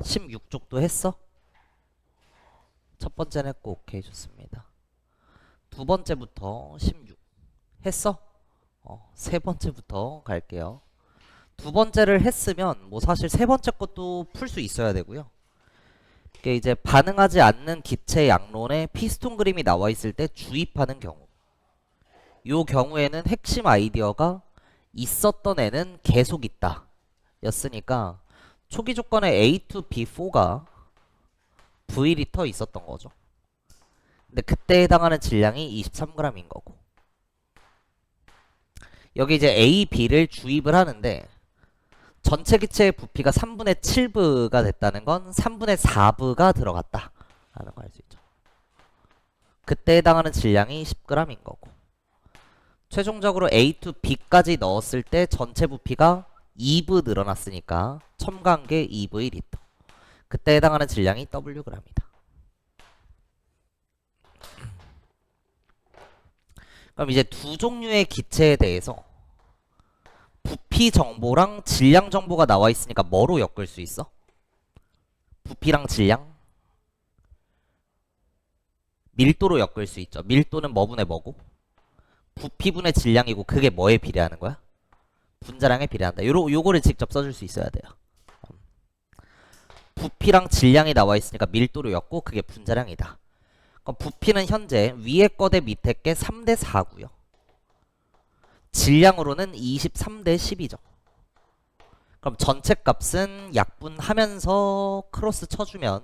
16쪽도 했어? 첫 번째는 했고 오케이 좋습니다. 두 번째부터 16 했어? 세 번째부터 갈게요. 두 번째를 했으면 뭐 사실 세 번째 것도 풀 수 있어야 되고요. 이게 이제 반응하지 않는 기체 양론에 피스톤 그림이 나와 있을 때 주입하는 경우. 요 경우에는 핵심 아이디어가 있었던 애는 계속 있다 였으니까 초기 조건에 A2, B4가 V리터 있었던 거죠. 근데 그때 해당하는 질량이 23g인 거고. 여기 이제 A, B를 주입을 하는데 전체 기체의 부피가 3분의 7부가 됐다는 건 3분의 4부가 들어갔다 라는 걸 알 수 있죠. 그때 해당하는 질량이 10g인 거고. 최종적으로 A to B까지 넣었을 때 전체 부피가 2부 늘어났으니까 첨가한 게 2V 리터. 그때 해당하는 질량이 Wg입니다. 그럼 이제 두 종류의 기체에 대해서 부피 정보랑 질량 정보가 나와 있으니까 뭐로 엮을 수 있어? 부피랑 질량? 밀도로 엮을 수 있죠. 밀도는 뭐분의 뭐고? 부피분의 질량이고 그게 뭐에 비례하는 거야? 분자량에 비례한다. 요거를 직접 써줄 수 있어야 돼요. 부피랑 질량이 나와 있으니까 밀도로 엮고 그게 분자량이다. 그럼 부피는 현재 위에 거 대 밑에 게 3대 4고요. 질량으로는 23대 10이죠. 그럼 전체 값은 약분하면서 크로스 쳐주면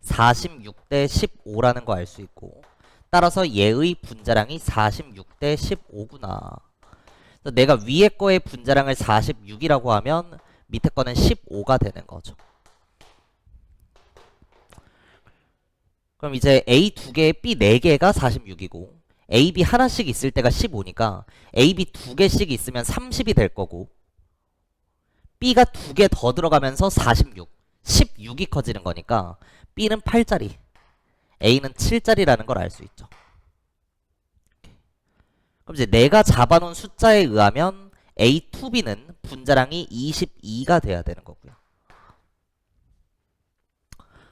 46대 15라는 거 알 수 있고, 따라서 얘의 분자량이 46대 15구나. 내가 위에 거의 분자량을 46이라고 하면 밑에 거는 15가 되는 거죠. 그럼 이제 A 두 개, B 네 개가 46이고 A, B 하나씩 있을 때가 15니까 A, B 두 개씩 있으면 30이 될 거고 B가 두 개 더 들어가면서 46, 16이 커지는 거니까 B는 8짜리, A는 7짜리라는 걸 알 수 있죠. 그럼 이제 내가 잡아놓은 숫자에 의하면 A2B는 분자량이 22가 돼야 되는 거고요.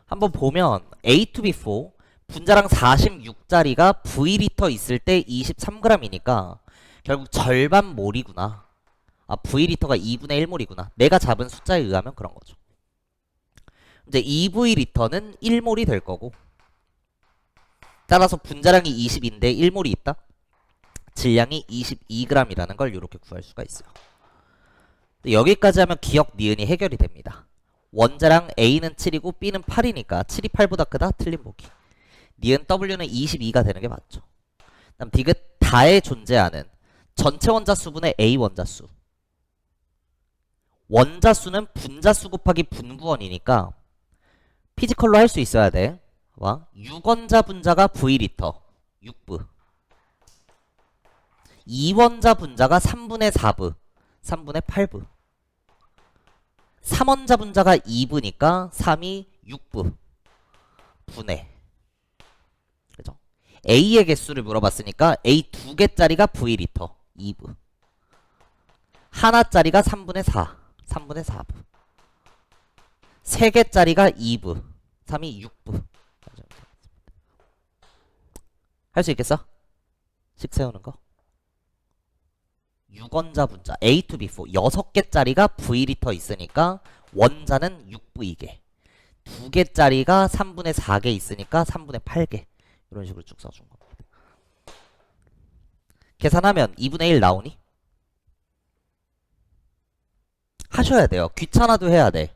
한번 보면 A2B4 분자량 46짜리가 V리터 있을 때 23g이니까 결국 절반 몰이구나. V리터가 2분의 1몰이구나. 내가 잡은 숫자에 의하면 그런 거죠. 이제 2V리터는 1몰이 될 거고, 따라서 분자량이 20인데 1몰이 있다? 질량이 22g이라는 걸 이렇게 구할 수가 있어요. 여기까지 하면 기억 니은이 해결이 됩니다. 원자량 A는 7이고 B는 8이니까 7이 8보다 크다? 틀린 보기. 니은 W는 22가 되는 게 맞죠. 그다음 디귿 다에 존재하는 전체 원자수분의 A 원자수. 원자수는 분자수 곱하기 분구원이니까 피지컬로 할 수 있어야 돼. 와, 6원자 분자가 V리터 6부. 2원자 분자가 3분의 4부 3분의 8부. 3원자 분자가 2부니까 3이 6부 분의. 그죠? A의 개수를 물어봤으니까 A 두 개짜리가 V리터 2부. 하나짜리가 3분의 4 3분의 4부. 세 개짜리가 2부 3이 6부. 할 수 있겠어? 식 세우는 거. 6원자 분자 A to B4 6개짜리가 V리터 있으니까 원자는 6V개. 2개짜리가 3분의 4개 있으니까 3분의 8개. 이런 식으로 쭉 써준 겁니다. 계산하면 2분의 1 나오니? 하셔야 돼요. 귀찮아도 해야 돼.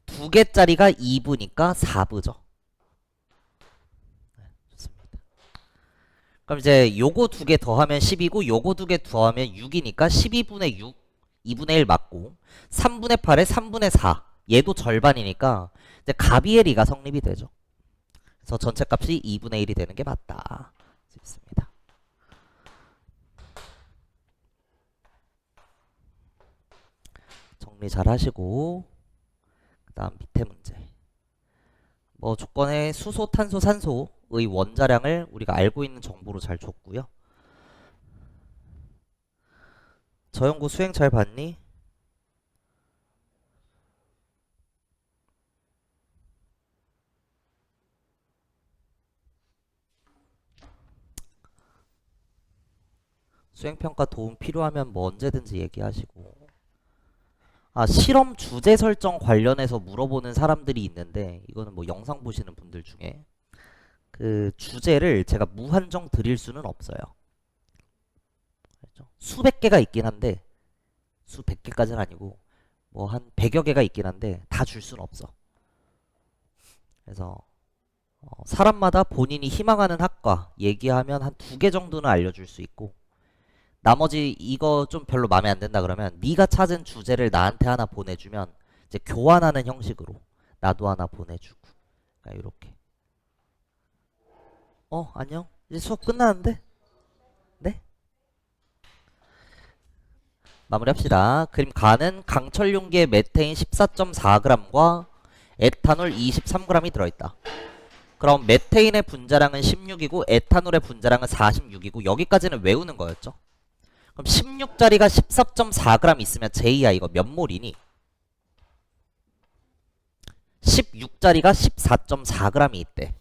두 개짜리가 2부니까 4부죠. 그럼 이제 요거 두 개 더하면 10이고 요거 두 개 더하면 6이니까 12분의 6 2분의 1 맞고 3분의 8에 3분의 4 얘도 절반이니까 이제 가비에리가 성립이 되죠. 그래서 전체 값이 2분의 1이 되는 게 맞다. 있습니다. 정리 잘 하시고 그 다음 밑에 문제. 뭐 조건에 수소, 탄소, 산소의 원자량을 우리가 알고 있는 정보로 잘 줬고요. 저연고 수행 잘 봤니? 수행평가 도움 필요하면 뭐 언제든지 얘기하시고. 아, 실험 주제 설정 관련해서 물어보는 사람들이 있는데, 이거는 뭐 영상 보시는 분들 중에 그 주제를 제가 무한정 드릴 수는 없어요. 알죠? 수백 개가 있긴 한데, 수백 개까지는 아니고 뭐 한 100여 개가 있긴 한데 다 줄 수는 없어. 그래서 사람마다 본인이 희망하는 학과 얘기하면 한 2개 정도는 알려줄 수 있고, 나머지 이거 좀 별로 마음에 안 든다 그러면 네가 찾은 주제를 나한테 하나 보내주면 이제 교환하는 형식으로 나도 하나 보내주고. 그러니까 이렇게. 안녕. 이제 수업 끝나는데? 네? 마무리합시다. 그림 가는 강철 용기에 메테인 14.4g과 에탄올 23g이 들어있다. 그럼 메테인의 분자량은 16이고 에탄올의 분자량은 46이고 여기까지는 외우는 거였죠. 그럼 16짜리가 14.4g 있으면 제이야 이거 몇 몰이니? 16짜리가 14.4g이 있대.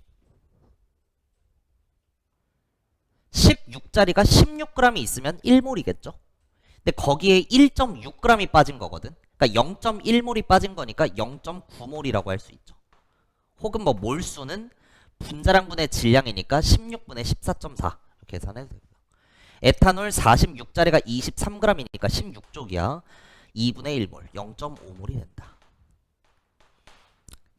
16짜리가 16g이 있으면 1몰이겠죠. 근데 거기에 1.6g이 빠진 거거든. 그러니까 0.1몰이 빠진 거니까 0.9몰이라고 할 수 있죠. 혹은 뭐 몰수는 분자량분의 질량이니까 16분의 14.4 이렇게 계산해도 됩니다. 에탄올 46짜리가 23g이니까 16쪽이야. 2분의 1몰, 0.5몰이 된다.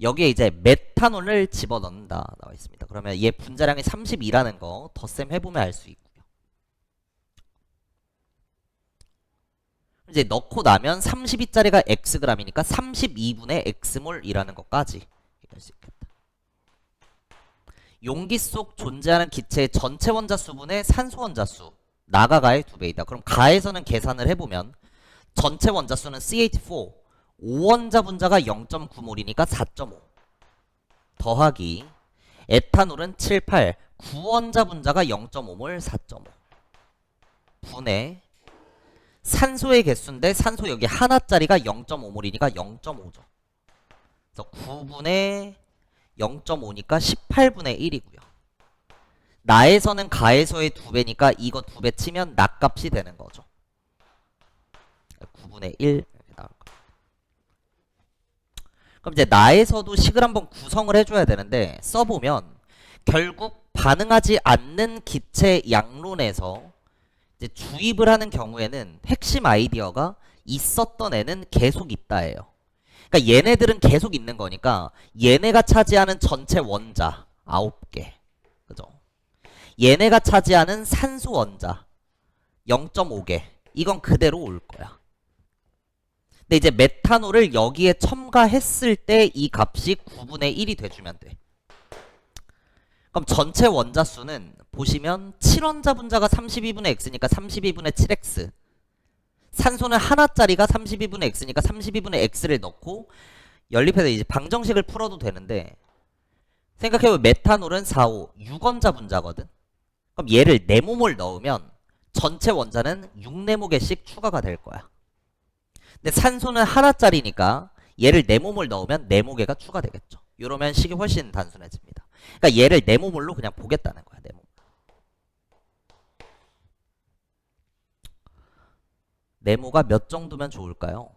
여기에 이제 메탄올을 집어넣는다 나와 있습니다. 그러면 얘 분자량이 32라는 거 덧셈 해보면 알 수 있고요. 이제 넣고 나면 32짜리가 xg이니까 32분의 x몰이라는 것까지 얘기할 수 있겠다. 용기 속 존재하는 기체의 전체 원자수분의 산소 원자수 나가가의 2배이다. 그럼 가에서는 계산을 해보면 전체 원자수는 CH4 5원자 분자가 0.9몰이니까 4.5 더하기 에탄올은 7, 8 9원자 분자가 0.5몰 4.5 분의 산소의 개수인데 산소 여기 하나짜리가 0.5몰이니까 0.5죠. 그래서 9분의 0.5니까 18분의 1이고요. 나에서는 가에서의 2배니까 이거 2배 치면 낙값이 되는 거죠. 9분의 1 이렇게 나올 거예요. 그럼 이제 나에서도 식을 한번 구성을 해줘야 되는데 써보면 결국 반응하지 않는 기체 양론에서 이제 주입을 하는 경우에는 핵심 아이디어가 있었던 애는 계속 있다예요. 그러니까 얘네들은 계속 있는 거니까 얘네가 차지하는 전체 원자 9개. 그죠? 얘네가 차지하는 산소 원자 0.5개. 이건 그대로 올 거야. 근데 이제 메탄올을 여기에 첨가했을 때 이 값이 9분의 1이 돼주면 돼. 그럼 전체 원자수는 보시면 7원자 분자가 32분의 x니까 32분의 7x. 산소는 하나짜리가 32분의 x니까 32분의 x를 넣고 연립해서 이제 방정식을 풀어도 되는데, 생각해보면 메탄올은 4, 5, 6원자 분자거든. 그럼 얘를 4모몰 넣으면 전체 원자는 6네모개씩 추가가 될 거야. 근데 산소는 하나짜리니까 얘를 4모몰 넣으면 4모개가 추가되겠죠. 이러면 식이 훨씬 단순해집니다. 그러니까 얘를 4모몰로 그냥 보겠다는 거야. 4모몰. 네모가 몇 정도면 좋을까요?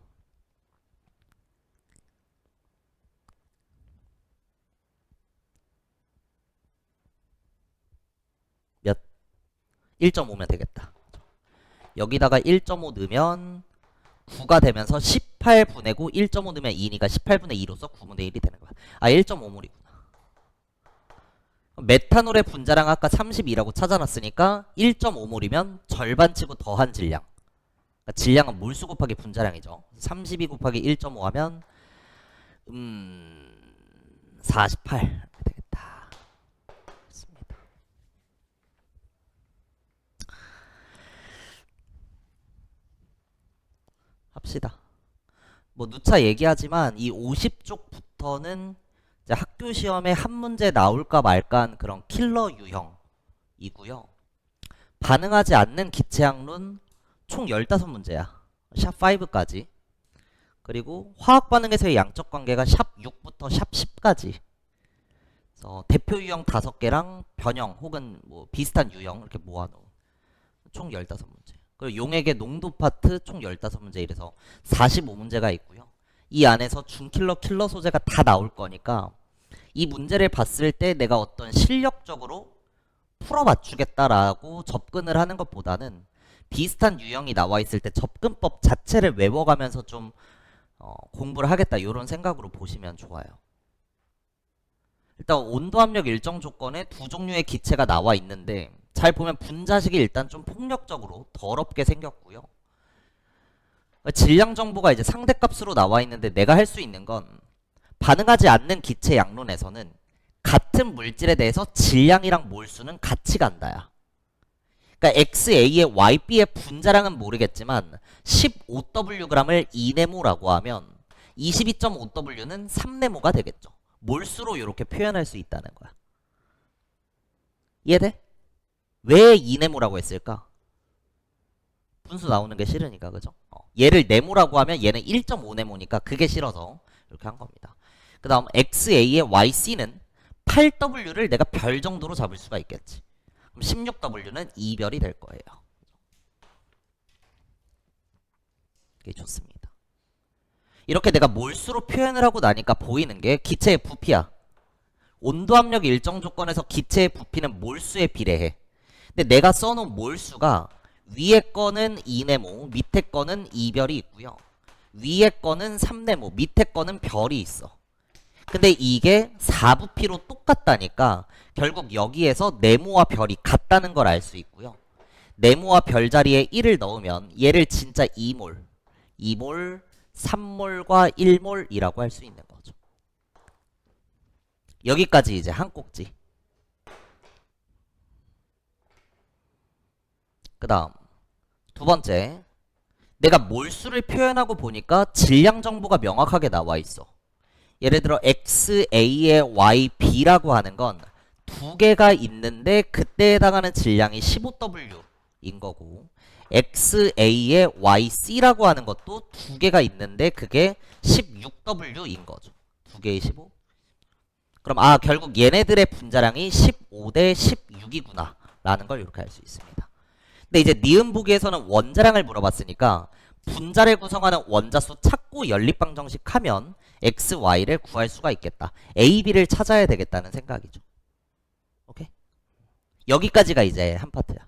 몇? 1.5면 되겠다. 여기다가 1.5 넣으면 9가 되면서 18분의 9, 1.5 넣으면 2니까 18분의 2로서 9분의 1이 되는 거야. 아, 1.5몰이구나. 메탄올의 분자량 아까 32라고 찾아놨으니까 1.5몰이면 절반 치고 더한 질량. 그러니까 질량은 몰수 곱하기 분자량이죠. 32 곱하기 1.5 하면 48 되겠다. 좋습니다. 합시다. 뭐 누차 얘기하지만 이 50쪽부터는 이제 학교 시험에 한 문제 나올까 말까 한 그런 킬러 유형이고요. 반응하지 않는 기체학론 총 15문제야. 샵5까지. 그리고 화학 반응에서의 양적 관계가 샵6부터 샵10까지. 그래서 대표 유형 5개랑 변형 혹은 뭐 비슷한 유형 이렇게 모아놓은 총 15문제. 그리고 용액의 농도 파트 총 15문제 이래서 45문제가 있고요. 이 안에서 준킬러 킬러 소재가 다 나올 거니까 이 문제를 봤을 때 내가 어떤 실력적으로 풀어 맞추겠다라고 접근을 하는 것보다는 비슷한 유형이 나와 있을 때 접근법 자체를 외워가면서 좀 공부를 하겠다 이런 생각으로 보시면 좋아요. 일단 온도 압력 일정 조건에 두 종류의 기체가 나와 있는데 잘 보면 분자식이 일단 좀 폭력적으로 더럽게 생겼고요. 질량 정보가 이제 상대값으로 나와 있는데 내가 할 수 있는 건 반응하지 않는 기체 양론에서는 같은 물질에 대해서 질량이랑 몰수는 같이 간다야. 그러니까 XA의 YB의 분자량은 모르겠지만 15Wg을 2네모라고 하면 22.5W는 3네모가 되겠죠. 몰수로 이렇게 표현할 수 있다는 거야. 이해돼? 왜 2네모라고 했을까? 분수 나오는 게 싫으니까, 그죠? 얘를 네모라고 하면 얘는 1.5네모니까 그게 싫어서 이렇게 한 겁니다. 그 다음 XA의 YC는 8W를 내가 별 정도로 잡을 수가 있겠지. 그럼 16W는 2별이 될 거예요. 이게 좋습니다. 이렇게 내가 몰수로 표현을 하고 나니까 보이는 게 기체의 부피야. 온도 압력 일정 조건에서 기체의 부피는 몰수에 비례해. 근데 내가 써놓은 몰수가 위에 거는 2네모, 밑에 거는 2별이 있고요. 위에 거는 3네모, 밑에 거는 별이 있어. 근데 이게 4부피로 똑같다니까 결국 여기에서 네모와 별이 같다는 걸 알 수 있고요. 네모와 별 자리에 1을 넣으면 얘를 진짜 2몰, 2몰, 3몰과 1몰이라고 할 수 있는 거죠. 여기까지 이제 한 꼭지. 그 다음 두 번째, 내가 몰수를 표현하고 보니까 질량 정보가 명확하게 나와 있어. 예를 들어 XA의 YB라고 하는 건 두 개가 있는데 그때에 해당하는 질량이 15W인 거고, XA의 YC라고 하는 것도 두 개가 있는데 그게 16W인 거죠. 두 개의 15. 그럼 결국 얘네들의 분자량이 15대 16이구나 라는 걸 이렇게 알 수 있습니다. 근데 이제 니은 보기에서는 원자량을 물어봤으니까 분자를 구성하는 원자수 찾고 연립방정식 하면 X, Y를 구할 수가 있겠다. A, B를 찾아야 되겠다는 생각이죠. 오케이? 여기까지가 이제 한 파트야.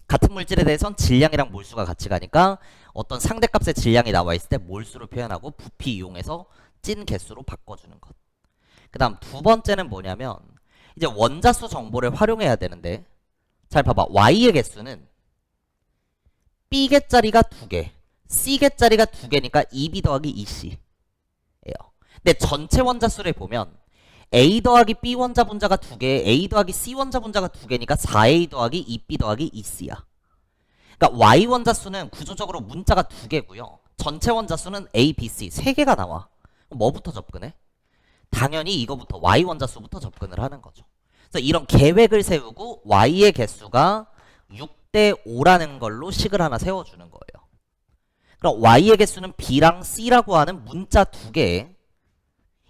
같은 물질에 대해선 질량이랑 몰수가 같이 가니까 어떤 상대값의 질량이 나와 있을 때 몰수로 표현하고 부피 이용해서 찐 개수로 바꿔주는 것. 그 다음 두 번째는 뭐냐면 이제 원자수 정보를 활용해야 되는데 잘 봐봐. Y의 개수는 B개짜리가 2개, C개짜리가 2개니까 2B 더하기 2C 예요. 근데 전체 원자수를 보면 A 더하기 B 원자 분자가 2개, A 더하기 C 원자 분자가 2개니까 4A 더하기 2B 더하기 2C야. 그러니까 Y 원자수는 구조적으로 문자가 2개고요. 전체 원자수는 A, B, C 3개가 나와. 뭐부터 접근해? 당연히 이거부터 Y 원자수부터 접근을 하는 거죠. 그래서 이런 계획을 세우고 Y의 개수가 6대 5라는 걸로 식을 하나 세워주는 거예요. 그럼 Y의 개수는 B랑 C라고 하는 문자 2개,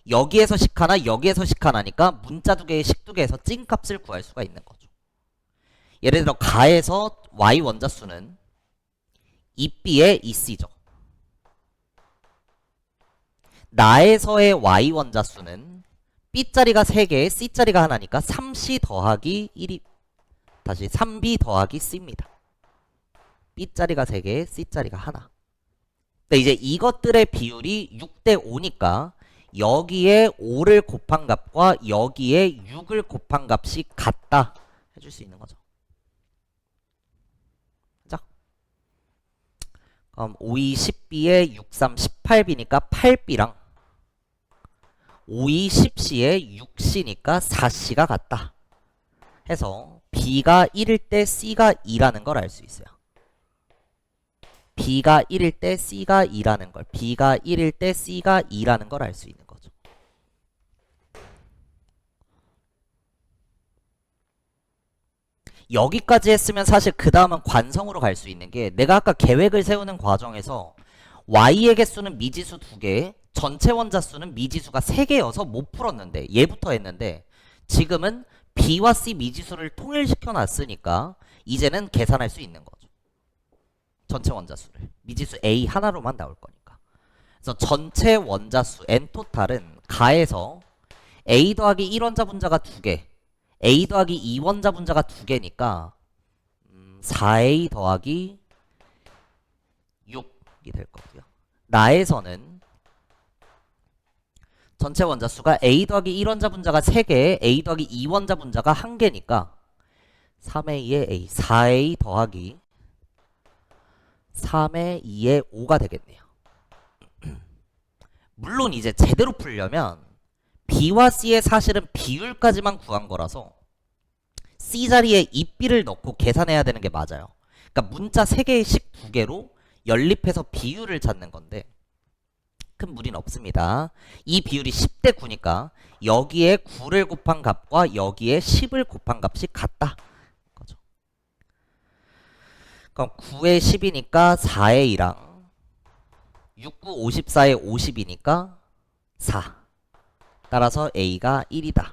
여기에서 식 하나, 여기에서 식 하나니까 문자 2개의 식 2개에서 찐값을 구할 수가 있는 거죠. 예를 들어 가에서 Y 원자수는 2B에 2C죠. 나에서의 Y 원자수는 B자리가 3개, C자리가 하나니까 3C 더하기 1이 다시 3B 더하기 C입니다. B자리가 3개, C자리가 하나. 근데 이제 이것들의 비율이 6대 5니까 여기에 5를 곱한 값과 여기에 6을 곱한 값이 같다 해줄 수 있는 거죠. 자, 그럼 5, 2, 10B에 6, 3, 18B니까 8B랑 5, 2, 10C에 6C니까 4C가 같다 해서 B가 1일 때 C가 2라는 걸 알 수 있어요. B가 1일 때 C가 2라는 걸, B가 1일 때 C가 2라는 걸 알 수 있는 거죠. 여기까지 했으면 사실 그 다음은 관성으로 갈 수 있는 게 내가 아까 계획을 세우는 과정에서 y의 개수는 미지수 2개, 전체 원자수는 미지수가 3개여서 못 풀었는데 얘부터 했는데 지금은 b와 c 미지수를 통일시켜 놨으니까 이제는 계산할 수 있는 거죠. 전체 원자수를. 미지수 a 하나로만 나올 거니까. 그래서 전체 원자수 n토탈은 가에서 a 더하기 1원자 분자가 2개, a 더하기 2원자 분자가 2개니까 4a 더하기 6이 될 거고요. 나에서는 전체 원자수가 a 더하기 1원자 분자가 3개, a 더하기 2원자 분자가 1개니까 3a의 a, 4a 더하기 3의 2의 5가 되겠네요. 물론 이제 제대로 풀려면 b와 c의 사실은 비율까지만 구한 거라서 c 자리에 이 b를 넣고 계산해야 되는 게 맞아요. 그러니까 문자 3개씩 2개로 연립해서 비율을 찾는 건데 큰 무리는 없습니다. 이 비율이 10대 9니까 여기에 9를 곱한 값과 여기에 10을 곱한 값이 같다. 거죠. 그럼 9에 10이니까 4에 2랑 6, 9, 54에 50이니까 4. 따라서 a가 1이다.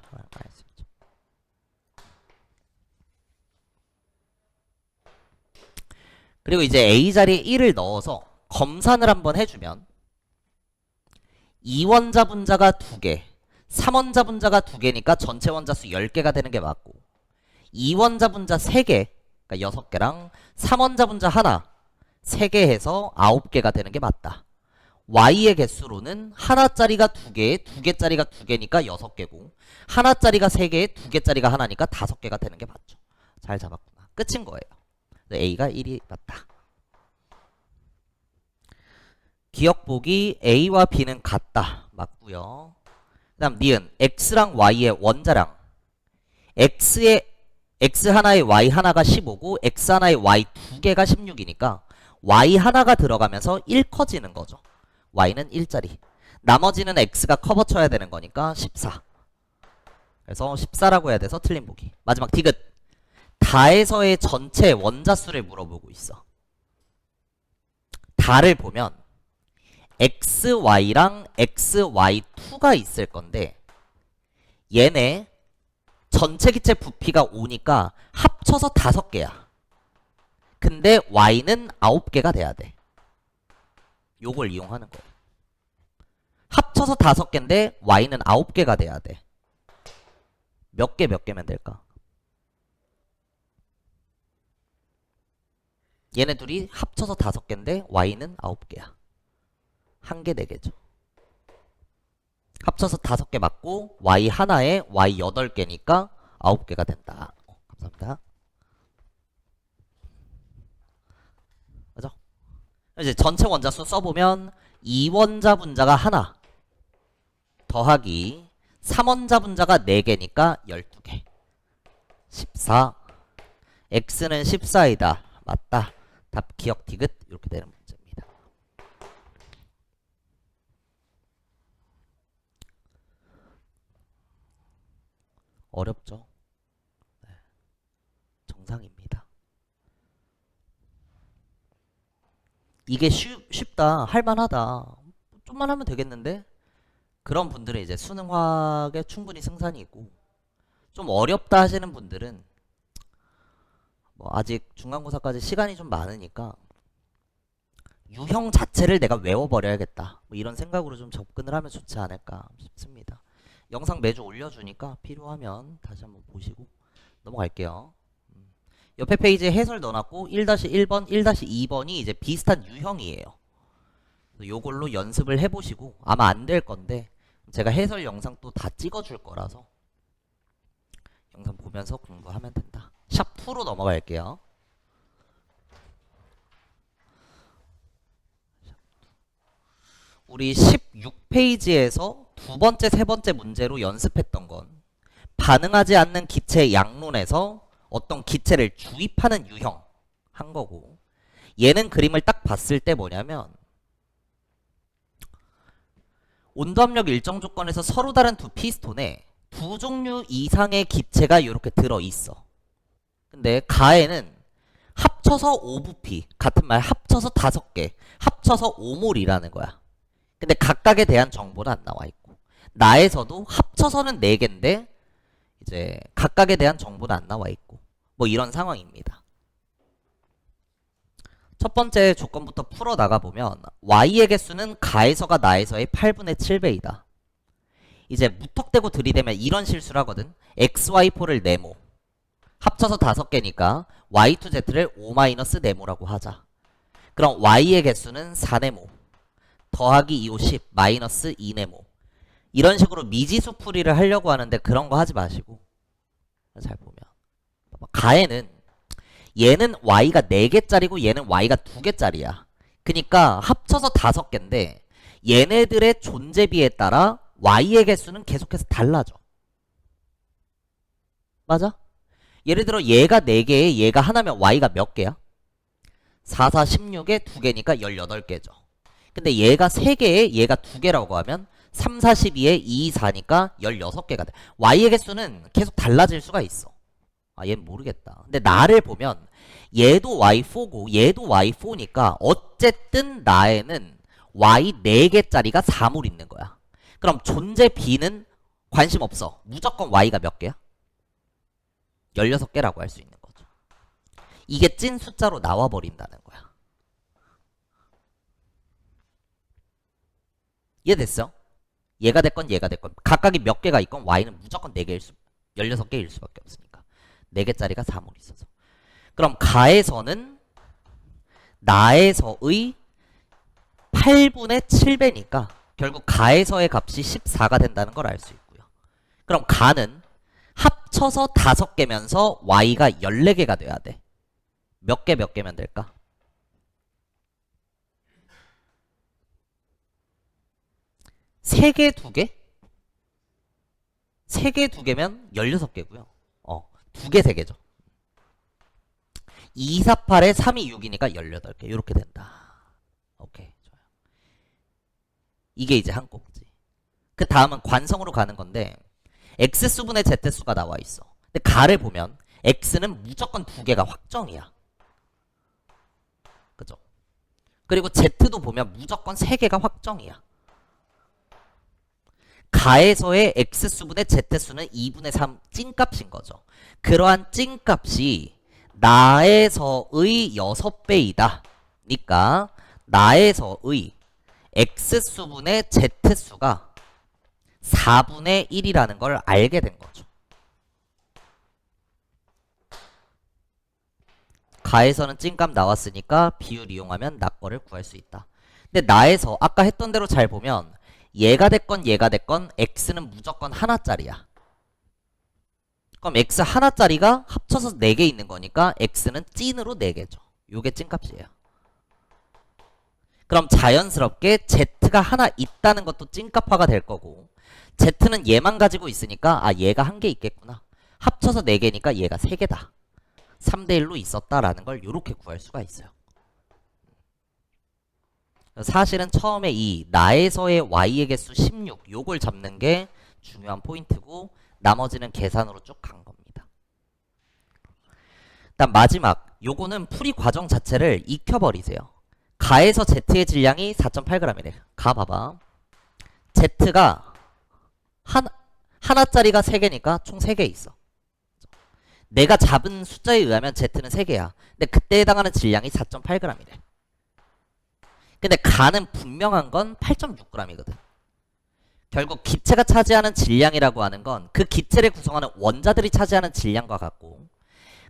그리고 이제 a 자리에 1을 넣어서 검산을 한번 해주면 2원자 분자가 2개, 3원자 분자가 2개니까 전체 원자수 10개가 되는 게 맞고 2원자 분자 3개, 그러니까 6개랑 3원자 분자 하나, 3개 해서 9개가 되는 게 맞다. y의 개수로는 하나짜리가 2개, 2개짜리가 2개니까 6개고 하나짜리가 3개, 2개짜리가 하나니까 5개가 되는 게 맞죠. 잘 잡았구나. 끝인 거예요. a가 1이 맞다. 기억보기 a와 b는 같다. 맞고요. 그 다음 니은 x랑 y의 원자량 x 하나에 y 하나가 15고 x 하나에 y 2개가 16이니까 y 하나가 들어가면서 1 커지는 거죠. y는 1짜리. 나머지는 x가 커버 쳐야 되는 거니까 14. 그래서 14라고 해야 돼서 틀린 보기. 마지막 디귿. 다에서의 전체 원자수를 물어보고 있어. 다를 보면 xy랑 xy2가 있을 건데 얘네 전체 기체 부피가 5니까 합쳐서 5개야. 근데 y는 9개가 돼야 돼. 요걸 이용하는 거예요. 합쳐서 5개인데 y는 9개가 돼야 돼. 몇 개면 될까? 얘네 둘이 합쳐서 5개인데 y는 9개야. 한 개 4개죠. 합쳐서 5개 맞고 y 하나에 y 8개니까 9개가 된다. 감사합니다. 그죠? 이제 전체 원자수 써보면 2원자 분자가 하나 더하기 3원자 분자가 4개니까 12개. 14. x는 14이다. 맞다. 답 기억 디귿 이렇게 되는 문제입니다. 어렵죠? 네. 정상입니다. 이게 쉽다, 할만하다, 좀만 하면 되겠는데? 그런 분들은 이제 수능화학에 충분히 승산이 있고 좀 어렵다 하시는 분들은 뭐 아직 중간고사까지 시간이 좀 많으니까 유형 자체를 내가 외워버려야겠다 뭐 이런 생각으로 좀 접근을 하면 좋지 않을까 싶습니다. 영상 매주 올려주니까 필요하면 다시 한번 보시고 넘어갈게요. 옆에 페이지에 해설 넣어놨고 1-1번, 1-2번이 이제 비슷한 유형이에요. 요걸로 연습을 해보시고 아마 안 될 건데 제가 해설 영상 또 다 찍어줄 거라서 영상 보면서 공부하면 된다. 샵 2로 넘어갈게요. 우리 16페이지에서 두 번째, 세 번째 문제로 연습했던 건 반응하지 않는 기체 양론에서 어떤 기체를 주입하는 유형 한 거고 얘는 그림을 딱 봤을 때 뭐냐면 온도압력 일정 조건에서 서로 다른 두 피스톤에 두 종류 이상의 기체가 이렇게 들어있어. 근데 가에는 합쳐서 5부피, 같은 말 합쳐서 5개, 합쳐서 5몰이라는 거야. 근데 각각에 대한 정보는 안 나와 있고, 나에서도 합쳐서는 4개인데 이제 각각에 대한 정보는 안 나와 있고, 뭐 이런 상황입니다. 첫 번째 조건부터 풀어 나가 보면 y의 개수는 가에서가 나에서의 8분의 7배이다. 이제 무턱대고 들이대면 이런 실수를 하거든. xy4를 네모, 합쳐서 5개니까 y2z를 5-네모라고 하자. 그럼 y의 개수는 4네모 더하기 2, 5, 10 마이너스 2네모. 이런 식으로 미지수 풀이를 하려고 하는데 그런 거 하지 마시고, 잘 보면 가에는 얘는 y가 4개짜리고 얘는 y가 2개짜리야. 그니까 합쳐서 5개인데 얘네들의 존재비에 따라 y의 개수는 계속해서 달라져. 맞아? 예를 들어 얘가 4개에 얘가 하나면 y가 몇 개야? 4, 4, 16에 2개니까 18개죠. 근데 얘가 3개에 얘가 2개라고 하면 3, 4, 12에 2, 4니까 16개가 돼. y의 개수는 계속 달라질 수가 있어. 아, 얘는 모르겠다. 근데 나를 보면 얘도 y4고 얘도 y4니까 어쨌든 나에는 y 4개짜리가 4물 있는 거야. 그럼 존재 b는 관심 없어. 무조건 y가 몇 개야? 16개라고 할 수 있는 거죠. 이게 찐 숫자로 나와버린다는 거야. 이해됐어? 얘가 됐건 얘가 됐건 각각이 몇 개가 있건 y는 무조건 16개일 수밖에 없으니까. 4개짜리가 4물 있어서. 그럼 가에서는 나에서의 8분의 7배니까 결국 가에서의 값이 14가 된다는 걸 알 수 있고요. 그럼 가는 합쳐서 5개면서 y가 14개가 돼야 돼. 몇 개면 될까? 세 개, 2개? 3개, 2개면 16개고요. 2개, 3개죠. 2, 4, 8에 3이 6이니까 18개. 이렇게 된다. 오케이, 좋아요. 이게 이제 한 꼭지. 그 다음은 관성으로 가는 건데 x수분의 z수가 나와 있어. 근데 가를 보면 x는 무조건 2개가 확정이야. 그죠? 그리고 z도 보면 무조건 3개가 확정이야. 가에서의 x수분의 z수는 2분의 3 찐값인 거죠. 그러한 찐값이 나에서의 6배이다. 그러니까 나에서의 x수분의 z수가 4분의 1이라는 걸 알게 된 거죠. 가에서는 찐값 나왔으니까 비율 이용하면 나 거를 구할 수 있다. 근데 나에서 아까 했던 대로 잘 보면 얘가 됐건 얘가 됐건 x는 무조건 하나짜리야. 그럼 x 하나짜리가 합쳐서 4개 있는 거니까 x는 찐으로 4개죠. 요게 찐값이에요. 그럼 자연스럽게 z가 하나 있다는 것도 찐값화가 될 거고 z는 얘만 가지고 있으니까 아 얘가 한 개 있겠구나. 합쳐서 4개니까 얘가 3개다. 3대1로 있었다라는 걸 요렇게 구할 수가 있어요. 사실은 처음에 이 나에서의 y의 개수 16 요걸 잡는 게 중요한 포인트고 나머지는 계산으로 쭉 간 겁니다. 일단 마지막 요거는 풀이 과정 자체를 익혀버리세요. 가에서 z의 질량이 4.8g이래. 가 봐봐. z가 하나짜리가 3개니까 총 3개 있어. 내가 잡은 숫자에 의하면 z는 3개야. 근데 그때 해당하는 질량이 4.8g이래. 근데 가는 분명한 건 8.6g이거든. 결국 기체가 차지하는 질량이라고 하는 건 그 기체를 구성하는 원자들이 차지하는 질량과 같고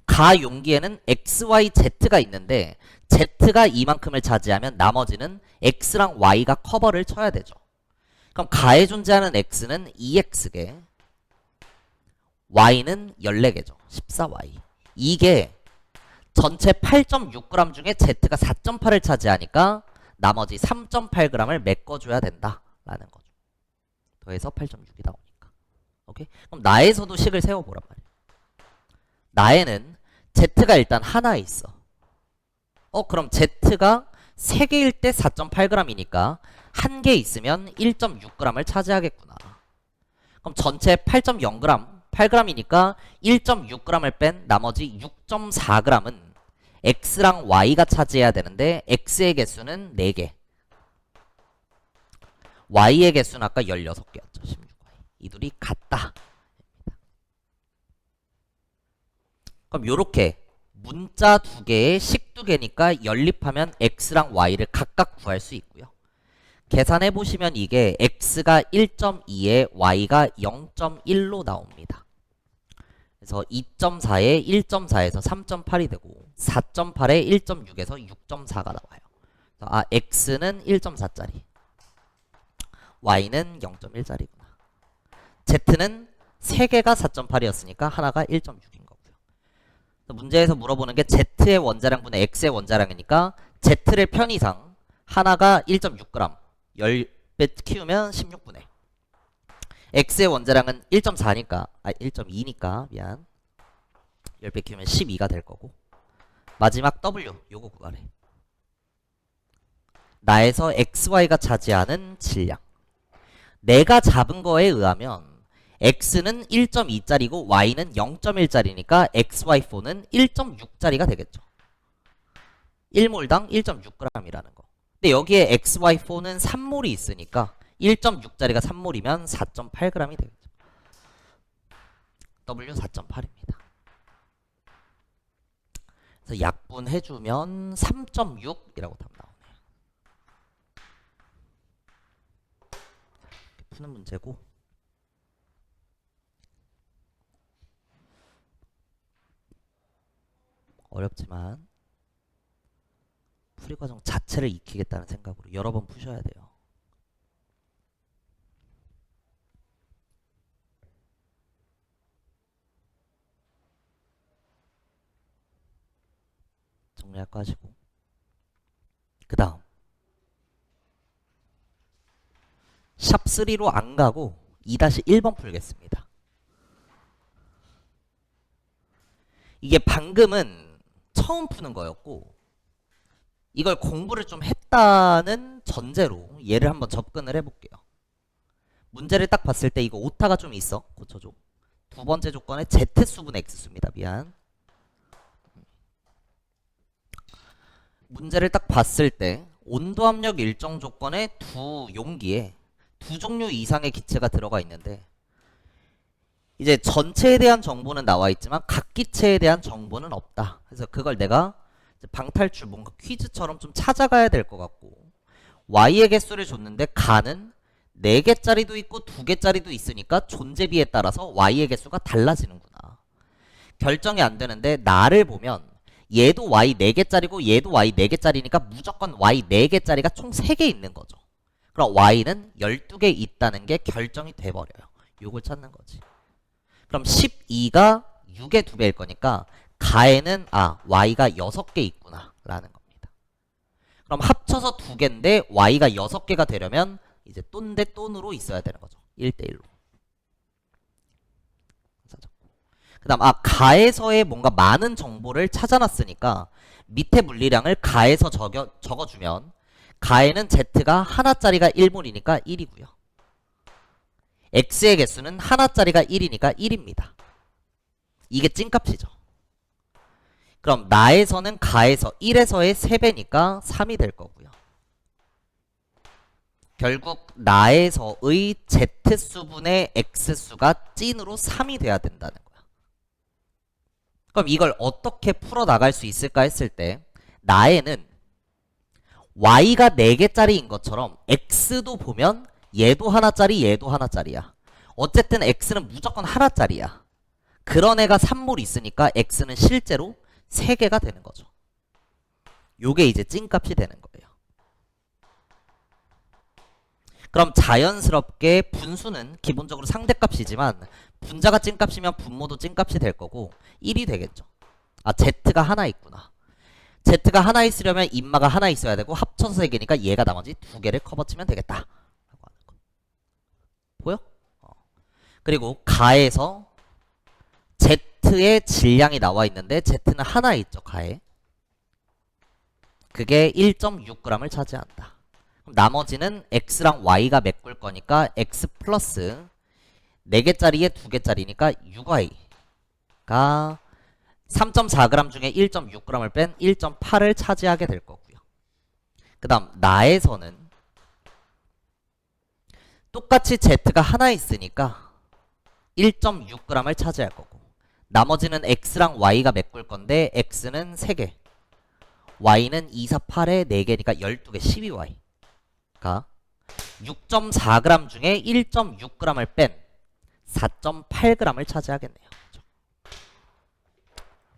가 용기에는 x, y, z가 있는데 z가 이만큼을 차지하면 나머지는 x랑 y가 커버를 쳐야 되죠. 그럼 가에 존재하는 x는 2x개, y는 14개죠. 14y. 이게 전체 8.6g 중에 z가 4.8을 차지하니까 나머지 3.8g을 메꿔줘야 된다라는 거죠. 더해서 8.6이 나오니까. 오케이? 그럼 나에서도 식을 세워보란 말이에요. 나에는 z가 일단 하나 있어. 그럼 z가 3개일 때 4.8g이니까 한 개 있으면 1.6g을 차지하겠구나. 그럼 전체 8.0g, 4.8g이니까 1.6g을 뺀 나머지 6.4g은 x랑 y가 차지해야 되는데 x의 개수는 4개, y의 개수는 아까 16개였죠. 16y. 이 둘이 같다. 그럼 요렇게 문자 2개에 식 2개니까 연립하면 x랑 y를 각각 구할 수 있고요. 계산해 보시면 이게 x가 1.2에 y가 0.1로 나옵니다. 그래서 2.4에 1.4에서 3.8이 되고 4.8에 1.6에서 6.4가 나와요. x는 1.4짜리, y는 0.1짜리구나. z는 3개가 4.8이었으니까 하나가 1.6인 거고요. 문제에서 물어보는 게 z의 원자량분의 x의 원자량이니까 z를 편의상 하나가 1.6g, 10배 키우면 16분의 x의 원자량은 1.4니까 1.2니까 미안 10배 키우면 12가 될 거고, 마지막 w 요거 구하래. 나에서 xy가 차지하는 질량. 내가 잡은 거에 의하면 x는 1.2짜리고 y는 0.1짜리니까 xy4는 1.6짜리가 되겠죠. 1몰당 1.6g이라는 거. 근데 여기에 xy4는 3몰이 있으니까 1.6짜리가 3몰이면 4.8g이 되겠죠. W 4.8입니다. 그래서 약분해주면 3.6이라고 답 나오네요. 푸는 문제고, 어렵지만 풀이 과정 자체를 익히겠다는 생각으로 여러 번 푸셔야 돼요. 정리할 거 하시고, 그 다음 샵3로 안 가고 2-1번 풀겠습니다. 이게 방금은 처음 푸는 거였고, 이걸 공부를 좀 했다는 전제로 얘를 한번 접근을 해볼게요. 문제를 딱 봤을 때 이거 오타가 좀 있어. 고쳐줘. 두 번째 조건에 Z수분 X수입니다. 미안. 문제를 딱 봤을 때 온도 압력 일정 조건에 두 용기에 두 종류 이상의 기체가 들어가 있는데, 이제 전체에 대한 정보는 나와 있지만 각 기체에 대한 정보는 없다. 그래서 그걸 내가 방탈출 뭔가 퀴즈처럼 좀 찾아가야 될 것 같고, y의 개수를 줬는데 가는 4개짜리도 있고 2개짜리도 있으니까 존재비에 따라서 y의 개수가 달라지는구나. 결정이 안 되는데 나를 보면 얘도 y 4개짜리고 얘도 y 4개짜리니까 무조건 y 4개짜리가 총 3개 있는 거죠. 그럼 y는 12개 있다는 게 결정이 돼버려요. 요걸 찾는 거지. 그럼 12가 6의 2배일 거니까 가에는 y가 6개 있구나 라는 겁니다. 그럼 합쳐서 2개인데 y가 6개가 되려면 이제 똔 대 똔으로 있어야 되는 거죠. 1대1로. 그 다음 가에서의 뭔가 많은 정보를 찾아놨으니까 밑에 물리량을 가에서 적어주면 가에는 z가 하나짜리가 1몰이니까 1이고요. x의 개수는 하나짜리가 1이니까 1입니다. 이게 찐값이죠. 그럼 나에서는 가에서 1에서의 3배니까 3이 될 거고요. 결국 나에서의 z수분의 x수가 찐으로 3이 돼야 된다는 거야. 그럼 이걸 어떻게 풀어나갈 수 있을까 했을 때 나에는 y가 4개짜리인 것처럼 x도 보면 얘도 하나짜리 얘도 하나짜리야. 어쨌든 x는 무조건 하나짜리야. 그런 애가 3몰 있으니까 x는 실제로 3개가 되는 거죠. 요게 이제 찐값이 되는 거예요. 그럼 자연스럽게 분수는 기본적으로 상대값이지만 분자가 찐값이면 분모도 찐값이 될 거고 1이 되겠죠. z가 하나 있구나. z가 하나 있으려면 인마가 하나 있어야 되고 합쳐서 3개니까 얘가 나머지 2개를 커버치면 되겠다 라고 하는 거. 보여? 그리고 가에서 z의 질량이 나와 있는데 z는 하나 있죠. 가에. 그게 1.6g을 차지한다. 그럼 나머지는 x랑 y가 메꿀 거니까 x 플러스 4개짜리에 2개짜리니까 6y가 3.4g 중에 1.6g을 뺀 1.8을 차지하게 될 거고요. 그 다음 나에서는 똑같이 z가 하나 있으니까 1.6g을 차지할 거고, 나머지는 x랑 y가 메꿀 건데 x는 3개, y는 2, 4, 8에 4개니까 12개, 12y가 6.4g 중에 1.6g을 뺀 4.8g을 차지하겠네요.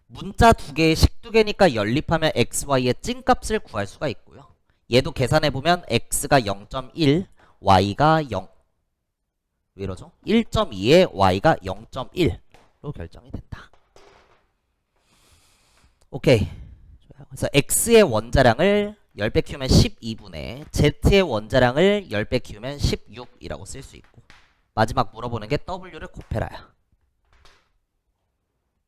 문자 2개에 식 2개니까 연립하면 xy의 찐값을 구할 수가 있고요. 얘도 계산해보면 x가 0.1, y가 0, 왜 이러죠? 1.2에 y가 0.1로 결정이 된다. 오케이. 그래서 x의 원자량을 10배 키우면 12분의 z의 원자량을 10배 키우면 16이라고 쓸 수 있고, 마지막 물어보는 게 w를 곱해라야.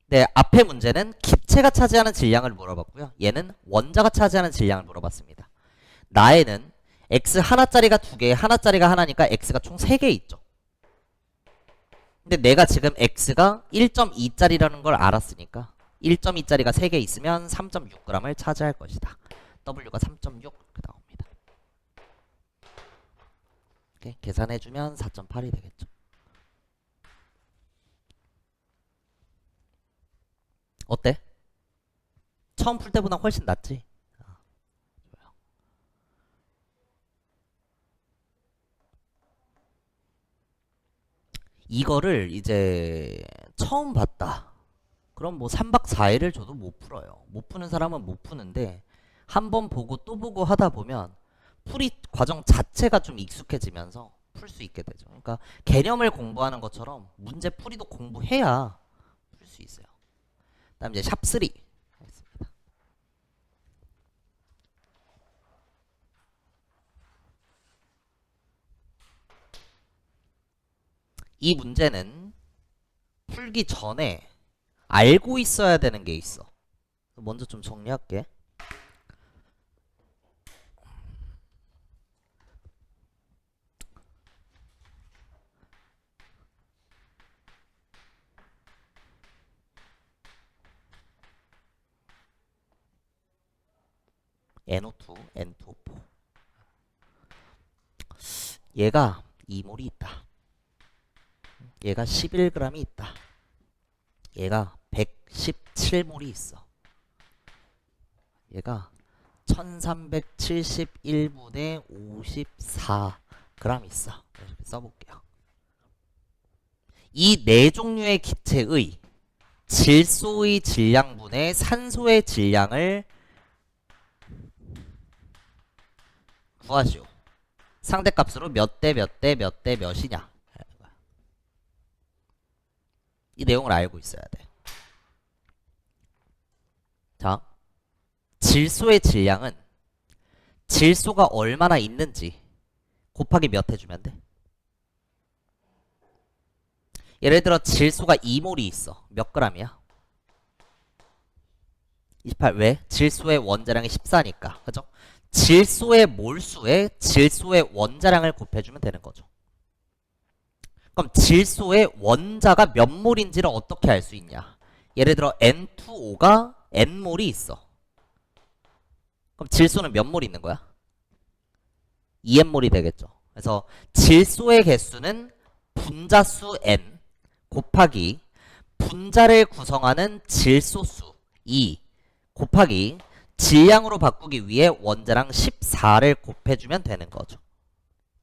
네, 앞에 문제는 기체가 차지하는 질량을 물어봤고요. 얘는 원자가 차지하는 질량을 물어봤습니다. 나에는 x 하나짜리가 2개, 하나짜리가 하나니까 x가 총 3개 있죠. 근데 내가 지금 x가 1.2짜리라는 걸 알았으니까 1.2짜리가 3개 있으면 3.6g을 차지할 것이다. w가 3.6 이렇게 나옵니다. 오케이, 계산해주면 4.8이 되겠죠. 어때? 처음 풀 때보다 훨씬 낫지? 좋아요. 이거를 이제 처음 봤다, 그럼 뭐 3박 4일을 줘도 못 풀어요. 못 푸는 사람은 못 푸는데 한 번 보고 또 보고 하다 보면 풀이 과정 자체가 좀 익숙해지면서 풀 수 있게 되죠. 그러니까 개념을 공부하는 것처럼 문제 풀이도 공부해야 풀 수 있어요. 다음 이제 샵3 하겠습니다. 이 문제는 풀기 전에 알고 있어야 되는 게 있어. 먼저 좀 정리할게. NO2, N2O4. 얘가 2몰이 있다. 얘가 11g이 있다. 얘가 117몰이 있어. 얘가 1371분의 54g 있어. 이렇게 써볼게요. 이 네 종류의 기체의 질소의 질량분의 산소의 질량을 구하시오. 상대값으로 몇 대 몇 대 몇 대 몇이냐. 이 내용을 알고 있어야 돼. 자, 질소의 질량은 질소가 얼마나 있는지 곱하기 몇 해주면 돼? 예를 들어 질소가 2몰이 있어. 몇 g이야? 28. 왜? 질소의 원자량이 14니까. 그죠? 질소의 몰수에 질소의 원자량을 곱해주면 되는 거죠. 그럼 질소의 원자가 몇 몰인지를 어떻게 알 수 있냐? 예를 들어 N2O가 N몰이 있어. 그럼 질소는 몇 몰 있는 거야? 2N몰이 되겠죠. 그래서 질소의 개수는 분자수 N 곱하기 분자를 구성하는 질소수 2 곱하기 질량으로 바꾸기 위해 원자량 14를 곱해주면 되는 거죠.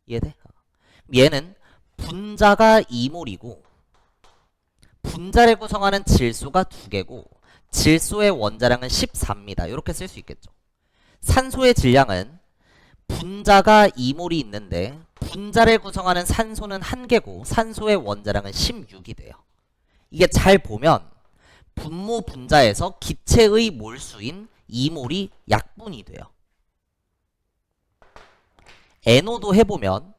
이해돼? 얘는 분자가 2몰이고 분자를 구성하는 질소가 2개고 질소의 원자량은 14입니다. 이렇게 쓸 수 있겠죠. 산소의 질량은 분자가 2몰이 있는데 분자를 구성하는 산소는 1개고 산소의 원자량은 16이 돼요. 이게 잘 보면 분모 분자에서 기체의 몰수인 2몰이 약분이 돼요. NO도 해보면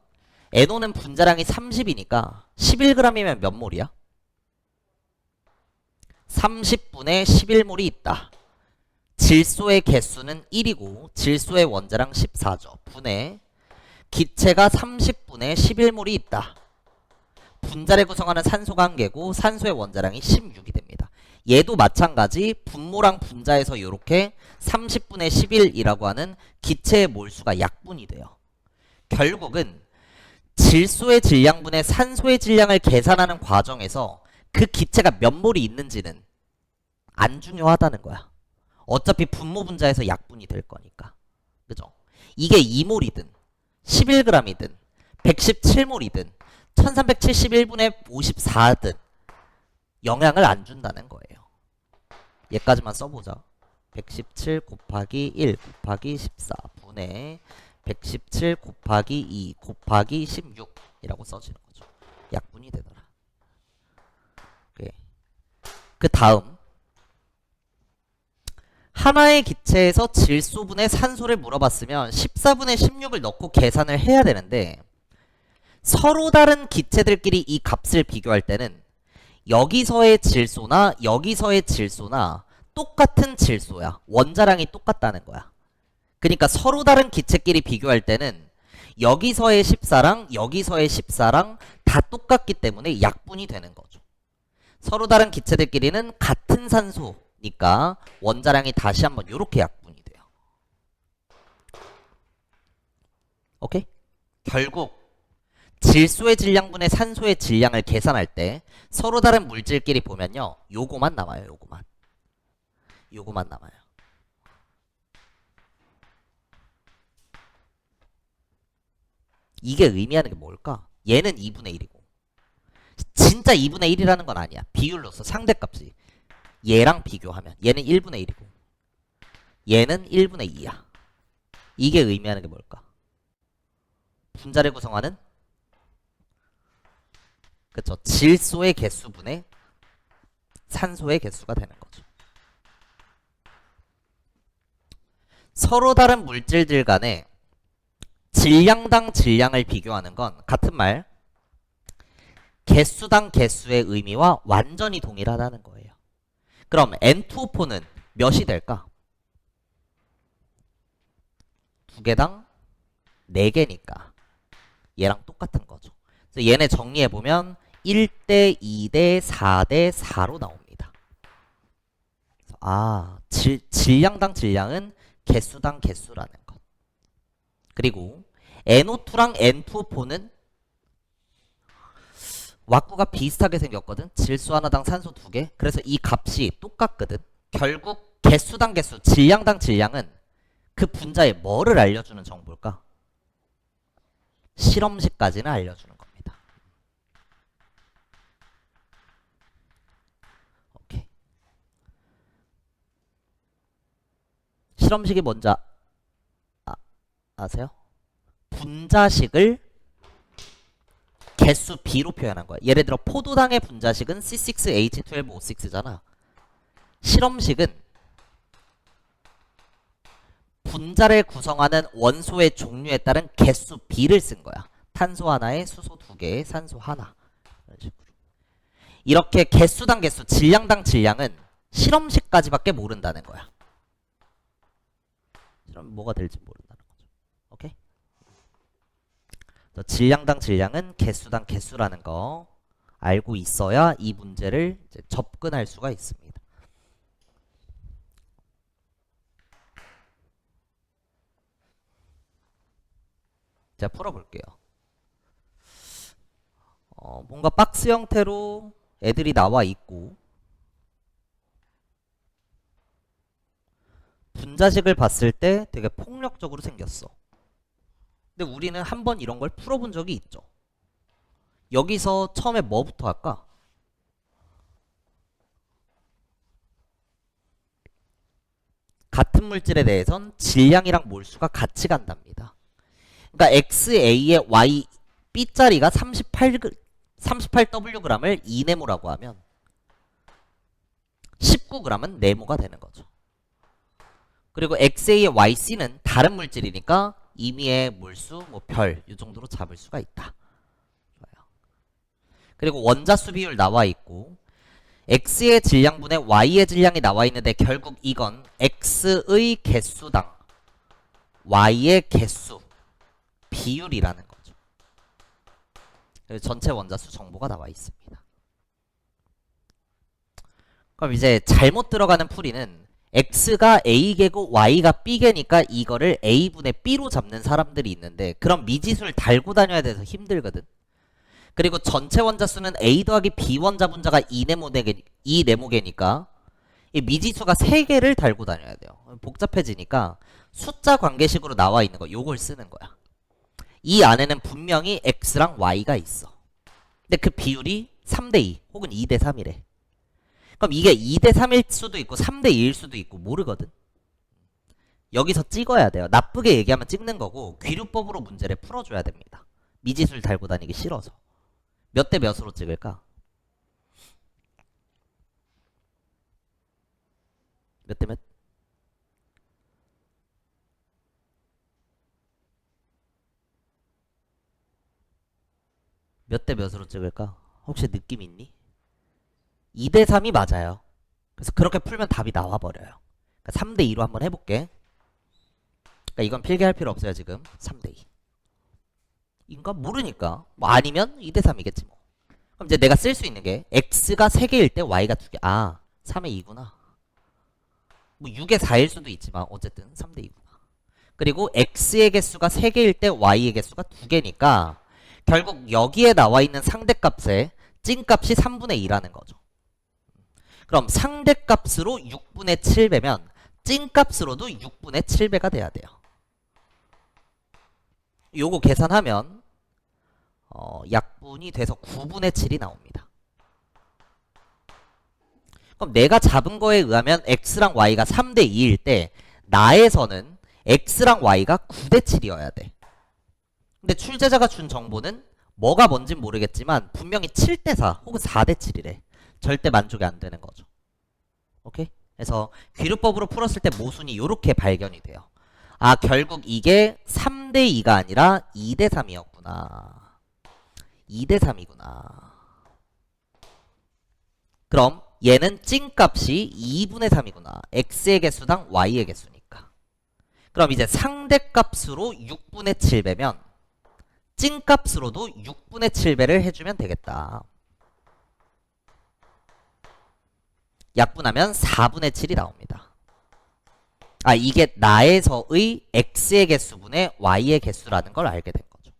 NO는 분자량이 30이니까 11g이면 몇 몰이야? 30분의 11몰이 있다. 질소의 개수는 1이고 질소의 원자량 14죠. 분의 기체가 30분의 11몰이 있다. 분자를 구성하는 산소가 1개고 산소의 원자량이 16이 됩니다. 얘도 마찬가지 분모랑 분자에서 이렇게 30분의 11이라고 하는 기체의 몰수가 약분이 돼요. 결국은 질소의 질량분의 산소의 질량을 계산하는 과정에서 그 기체가 몇 몰이 있는지는 안 중요하다는 거야. 어차피 분모 분자에서 약분이 될 거니까. 그죠? 이게 2몰이든 11g이든 117몰이든 1371분의 54든 영향을 안 준다는 거예요. 얘까지만 써보자. 117 곱하기 1 곱하기 14분의 117 곱하기 2 곱하기 16이라고 써지는 거죠. 약분이 되더라. 그 다음 하나의 기체에서 질소분의 산소를 물어봤으면 14분의 16을 넣고 계산을 해야 되는데 서로 다른 기체들끼리 이 값을 비교할 때는 여기서의 질소나 여기서의 질소나 똑같은 질소야. 원자량이 똑같다는 거야. 그러니까 서로 다른 기체끼리 비교할 때는 여기서의 14랑 여기서의 14랑 다 똑같기 때문에 약분이 되는 거죠. 서로 다른 기체들끼리는 같은 산소니까 원자량이 다시 한번 이렇게 약분이 돼요. 오케이? 결국 질소의 질량분의 산소의 질량을 계산할 때 서로 다른 물질끼리 보면요. 요거만 남아요. 요거만 남아요. 이게 의미하는 게 뭘까? 얘는 2분의 1이고 진짜 2분의 1이라는 건 아니야. 비율로서 상대값이 얘랑 비교하면 얘는 1분의 1이고 얘는 1분의 2야. 이게 의미하는 게 뭘까? 분자를 구성하는 그쵸. 질소의 개수분의 산소의 개수가 되는 거죠. 서로 다른 물질들 간에 질량당 질량을 비교하는 건 같은 말 개수당 개수의 의미와 완전히 동일하다는 거예요. 그럼 N2O4는 몇이 될까? 2개당 4개니까 얘랑 똑같은 거죠. 그래서 얘네 정리해보면 1대 2대 4대 4로 나옵니다. 질량당 질량은 개수당 개수라는 것. 그리고 NO2랑 N2O4는 왁구가 비슷하게 생겼거든. 질소 하나당 산소 2개. 그래서 이 값이 똑같거든. 결국 개수당 개수, 질량당 질량은 그 분자에 뭐를 알려주는 정보일까? 실험식까지는 알려주는 겁니다. 오케이. 실험식이 뭔지 아세요? 분자식을 개수 B로 표현한 거야. 예를 들어 포도당의 분자식은 C6H12O6잖아. 실험식은 분자를 구성하는 원소의 종류에 따른 개수 B를 쓴 거야. 탄소 하나에 수소 2개에 산소 하나. 이런 식으로. 이렇게 개수당 개수, 질량당 질량은 실험식까지밖에 모른다는 거야. 그럼 뭐가 될지 모른다는 거죠. 오케이? 질량당 질량은 개수당 개수라는 거 알고 있어야 이 문제를 이제 접근할 수가 있습니다. 자, 풀어볼게요. 뭔가 박스 형태로 애들이 나와 있고 분자식을 봤을 때 되게 폭력적으로 생겼어. 근데 우리는 한번 이런 걸 풀어본 적이 있죠. 여기서 처음에 뭐부터 할까? 같은 물질에 대해선 질량이랑 몰수가 같이 간답니다. 그러니까 XA의 Y B짜리가 38Wg을 2네모라고 하면 19g은 네모가 되는 거죠. 그리고 XA의 YC는 다른 물질이니까 임의의 몰수, 별, 이 정도로 잡을 수가 있다. 좋아요. 그리고 원자수 비율 나와 있고 X의 질량분의 Y의 질량이 나와 있는데 결국 이건 X의 개수당 Y의 개수 비율이라는 거죠. 여기 전체 원자수 정보가 나와 있습니다. 그럼 이제 잘못 들어가는 풀이는 x가 a개고 y가 b개니까 이거를 a분의 b로 잡는 사람들이 있는데 그럼 미지수를 달고 다녀야 돼서 힘들거든. 그리고 전체 원자수는 a 더하기 b 원자 분자가 2네모개니까 이 미지수가 3개를 달고 다녀야 돼요. 복잡해지니까 숫자 관계식으로 나와 있는 거 요걸 쓰는 거야. 이 안에는 분명히 x랑 y가 있어. 근데 그 비율이 3대2 혹은 2대3이래. 그럼 이게 2대3일 수도 있고 3대2일 수도 있고 모르거든. 여기서 찍어야 돼요. 나쁘게 얘기하면 찍는 거고 귀류법으로 문제를 풀어줘야 됩니다. 미지수를 달고 다니기 싫어서. 몇 대 몇으로 찍을까? 몇 대 몇? 몇 대 몇으로 찍을까? 혹시 느낌 있니? 2대3이 맞아요. 그래서 그렇게 풀면 답이 나와버려요. 그러니까 3대2로 한번 해볼게. 그러니까 이건 필기할 필요 없어요 지금. 3대2 인가? 모르니까 뭐 아니면 2대3이겠지 뭐. 그럼 이제 내가 쓸 수 있는 게 x가 3개일 때 y가 2개. 아 3의 2구나. 뭐 6의 4일 수도 있지만 어쨌든 3대2구나. 그리고 x의 개수가 3개일 때 y의 개수가 2개니까 결국 여기에 나와 있는 상대값의 찐값이 3분의 2라는 거죠. 그럼 상대값으로 6분의 7배면 찐값으로도 6분의 7배가 돼야 돼요. 요거 계산하면 약분이 돼서 9분의 7이 나옵니다. 그럼 내가 잡은 거에 의하면 x랑 y가 3대 2일 때 나에서는 x랑 y가 9대 7이어야 돼. 근데 출제자가 준 정보는 뭐가 뭔진 모르겠지만 분명히 7대 4 혹은 4대 7이래. 절대 만족이 안 되는 거죠. 오케이? 그래서 귀류법으로 풀었을 때 모순이 이렇게 발견이 돼요. 아 결국 이게 3대 2가 아니라 2대 3이었구나. 2대 3이구나. 그럼 얘는 찐값이 2분의 3이구나. x의 개수당 y의 개수니까. 그럼 이제 상대값으로 6분의 7배면 찐값으로도 6분의 7배를 해주면 되겠다. 약분하면 4분의 7이 나옵니다. 아 이게 나에서의 x의 개수분의 y의 개수라는 걸 알게 된 거죠.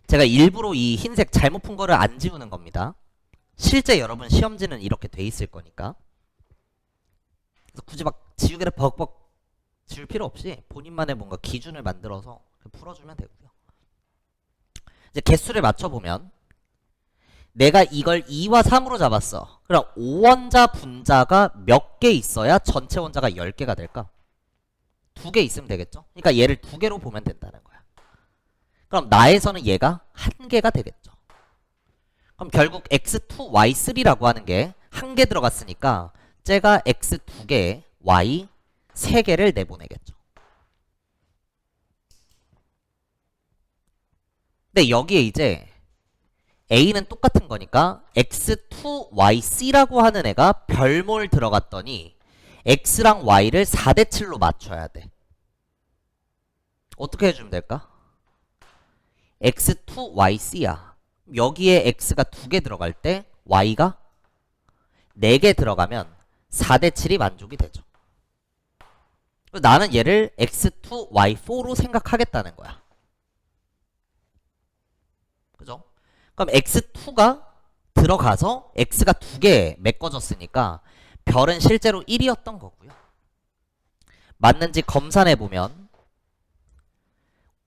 제가 일부러 이 흰색 잘못 푼 거를 안 지우는 겁니다. 실제 여러분 시험지는 이렇게 돼 있을 거니까. 그래서 굳이 막 지우개를 벅벅 지울 필요 없이 본인만의 뭔가 기준을 만들어서 풀어주면 되고요. 이제 개수를 맞춰보면 내가 이걸 2와 3으로 잡았어. 그럼 5원자 분자가 몇 개 있어야 전체 원자가 10개가 될까? 2개 있으면 되겠죠? 그러니까 얘를 2개로 보면 된다는 거야. 그럼 나에서는 얘가 1개가 되겠죠. 그럼 결국 x2, y3라고 하는 게 1개 들어갔으니까 쟤가 x 2개, y 3개를 내보내겠죠. 근데 여기에 이제 a는 똑같은 거니까 x2yc라고 하는 애가 별몰 들어갔더니 x랑 y를 4대 7로 맞춰야 돼. 어떻게 해주면 될까? x2yc야. 여기에 x가 2개 들어갈 때 y가 4개 들어가면 4대 7이 만족이 되죠. 나는 얘를 x2y4로 생각하겠다는 거야. 그죠? 그럼 x2가 들어가서 x가 2개 메꿔졌으니까 별은 실제로 1이었던 거고요. 맞는지 검산해보면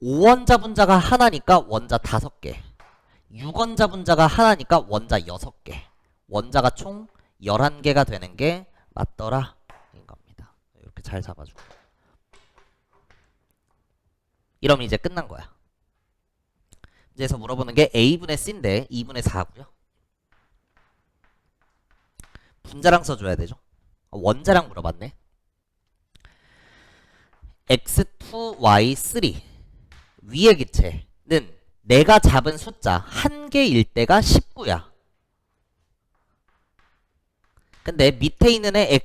5원자 분자가 하나니까 원자 5개, 6원자 분자가 하나니까 원자 6개, 원자가 총 11개가 되는 게 맞더라 인 겁니다. 이렇게 잘 잡아주고 이러면 이제 끝난 거야. 이제서 물어보는 게 a분의 c인데 2분의 4고요. 분자랑 써줘야 되죠. 원자랑 물어봤네. x2y3 위의 기체는 내가 잡은 숫자 1개일 때가 19야. 근데 밑에 있는 애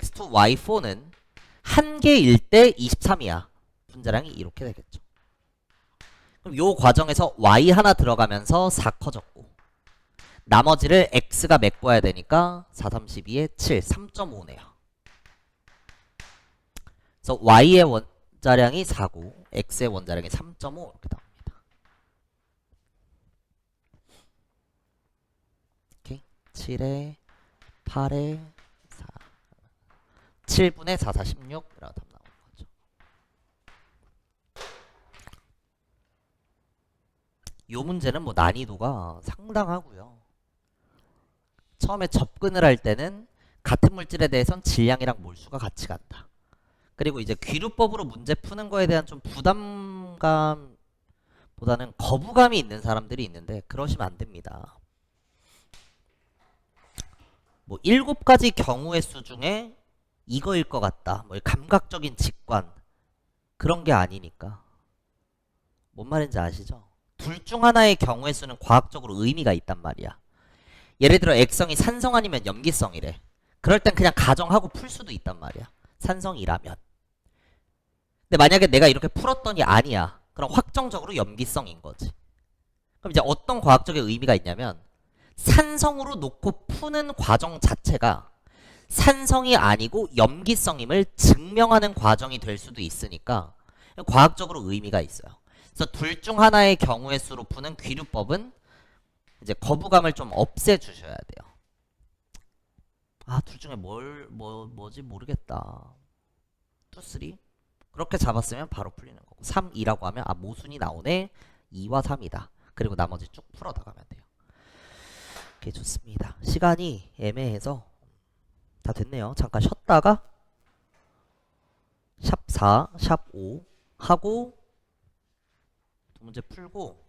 그럼 요 과정에서 y 하나 들어가면서 4 커졌고 나머지를 x가 메꿔야 되니까 4, 32에 7, 3.5네요. 그래서 y의 원자량이 4고 x의 원자량이 3.5 이렇게 나옵니다. 오케이. 7에 8에 4 7분의 4, 4, 16 이라고 답 나오는 거죠. 요 문제는 뭐 난이도가 상당하고요. 처음에 접근을 할 때는 같은 물질에 대해선 질량이랑 몰수가 같이 간다. 그리고 이제 귀류법으로 문제 푸는 거에 대한 좀 부담감보다는 거부감이 있는 사람들이 있는데 그러시면 안 됩니다. 뭐 7가지 경우의 수 중에 이거일 것 같다. 뭐 감각적인 직관 그런 게 아니니까. 뭔 말인지 아시죠? 둘 중 하나의 경우의 수는 과학적으로 의미가 있단 말이야. 예를 들어 액성이 산성 아니면 염기성이래. 그럴 땐 그냥 가정하고 풀 수도 있단 말이야. 산성이라면. 근데 만약에 내가 이렇게 풀었더니 아니야. 그럼 확정적으로 염기성인 거지. 그럼 이제 어떤 과학적인 의미가 있냐면 산성으로 놓고 푸는 과정 자체가 산성이 아니고 염기성임을 증명하는 과정이 될 수도 있으니까 과학적으로 의미가 있어요. 그래서 둘 중 하나의 경우의 수로 푸는 귀류법은 이제 거부감을 좀 없애주셔야 돼요. 아, 둘 중에 뭐지 모르겠다. 2, 3? 그렇게 잡았으면 바로 풀리는 거고 3, 2라고 하면 아 모순이 나오네. 2와 3이다. 그리고 나머지 쭉 풀어 나가면 돼요. 오케이, 좋습니다. 시간이 애매해서 다 됐네요. 잠깐 쉬었다가 샵 4, 샵 5 하고 두 문제 풀고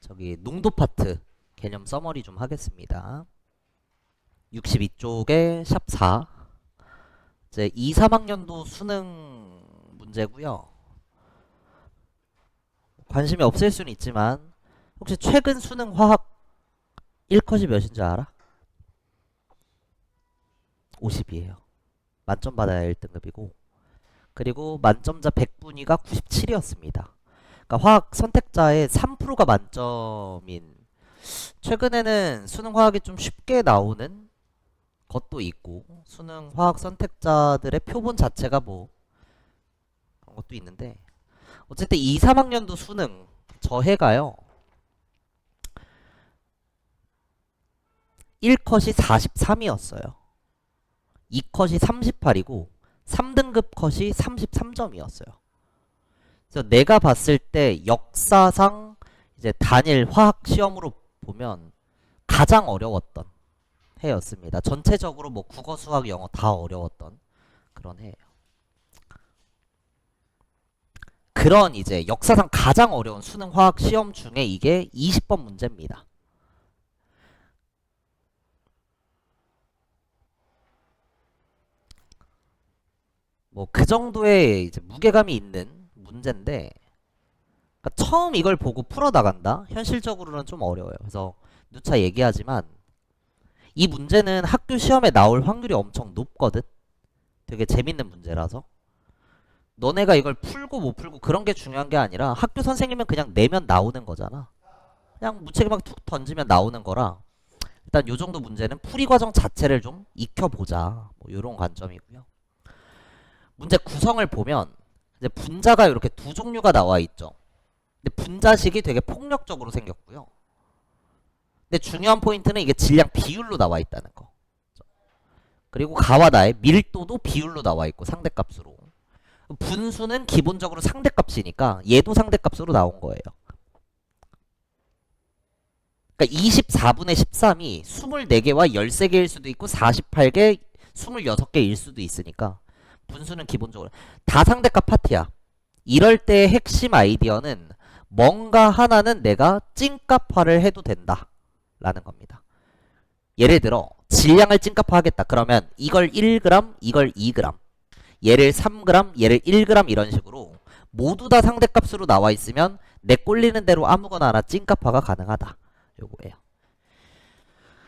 저기 농도 파트 개념 서머리 좀 하겠습니다. 62쪽에 샵 4 이제 2, 3학년도 수능 문제고요. 관심이 없을 수는 있지만 혹시 최근 수능 화학 1컷이 몇인 줄 알아? 50이에요. 만점 받아야 1등급이고 그리고 만점자 100분위가 97이었습니다. 그러니까 화학 선택자의 3%가 만점인 최근에는 수능 화학이 좀 쉽게 나오는 것도 있고 수능 화학 선택자들의 표본 자체가 뭐 그런 것도 있는데 어쨌든 2, 3학년도 수능 저 해가요 1컷이 43이었어요 2컷이 38이고 3등급 컷이 33점이었어요 그래서 내가 봤을 때 역사상 이제 단일 화학 시험으로 보면 가장 어려웠던 해였습니다. 전체적으로 뭐 국어, 수학, 영어 다 어려웠던 그런 해예요. 그런 이제 역사상 가장 어려운 수능 화학 시험 중에 이게 20번 문제입니다. 뭐 그 정도의 이제 무게감이 있는 문제인데 그러니까 처음 이걸 보고 풀어나간다? 현실적으로는 좀 어려워요. 그래서 누차 얘기하지만 이 문제는 학교 시험에 나올 확률이 엄청 높거든? 되게 재밌는 문제라서 너네가 이걸 풀고 못 풀고 그런 게 중요한 게 아니라 학교 선생님은 그냥 내면 나오는 거잖아. 그냥 무책임하게 툭 던지면 나오는 거라 일단 요 정도 문제는 풀이 과정 자체를 좀 익혀보자. 뭐 요런 관점이고요. 문제 구성을 보면 이제 분자가 이렇게 두 종류가 나와 있죠. 근데 분자식이 되게 폭력적으로 생겼고요. 근데 중요한 포인트는 이게 질량 비율로 나와 있다는 거. 그리고 가와 나의 밀도도 비율로 나와 있고 상대값으로. 분수는 기본적으로 상대값이니까 얘도 상대값으로 나온 거예요. 그러니까 24분의 13이 24개와 13개일 수도 있고 48개, 26개일 수도 있으니까 분수는 기본적으로 다 상대값 파트야. 이럴 때의 핵심 아이디어는 뭔가 하나는 내가 찐값화를 해도 된다 라는 겁니다. 예를 들어 질량을 찐값화하겠다. 그러면 이걸 1g, 이걸 2g, 얘를 3g, 얘를 1g 이런 식으로 모두 다 상대값으로 나와 있으면 내 꼴리는 대로 아무거나 하나 찐값화가 가능하다. 요거예요.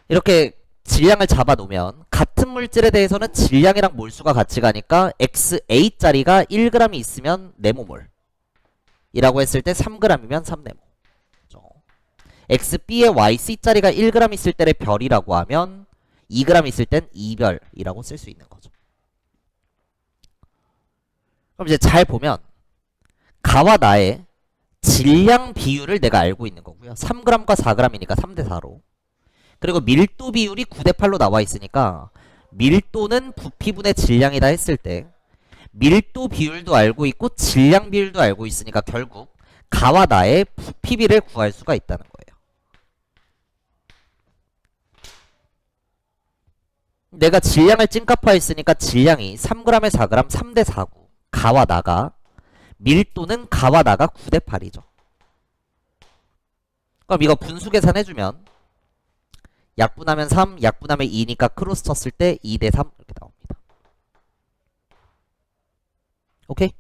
이렇게 질량을 잡아 놓으면 같은 물질에 대해서는 질량이랑 몰수가 같이 가니까 XA짜리가 1g이 있으면 네모몰 이라고 했을 때 3g이면 3네모 XB에 YC짜리가 1g 있을 때의 별이라고 하면 2g 있을 땐 2별이라고 쓸 수 있는 거죠. 그럼 이제 잘 보면 가와 나의 질량 비율을 내가 알고 있는 거고요. 3g과 4g이니까 3대 4로. 그리고 밀도 비율이 9대 8로 나와 있으니까 밀도는 부피분의 질량이다 했을 때 밀도 비율도 알고 있고 질량 비율도 알고 있으니까 결국 가와 나의 부피비를 구할 수가 있다는 거예요. 내가 질량을 찐값화했으니까 질량이 3g에 4g 3대 4고 가와 나가 밀도는 가와 나가 9대 8이죠. 그럼 이거 분수 계산해주면 약분하면 3, 약분하면 2니까 크로스 쳤을 때 2대 3 이렇게 나옵니다. 오케이?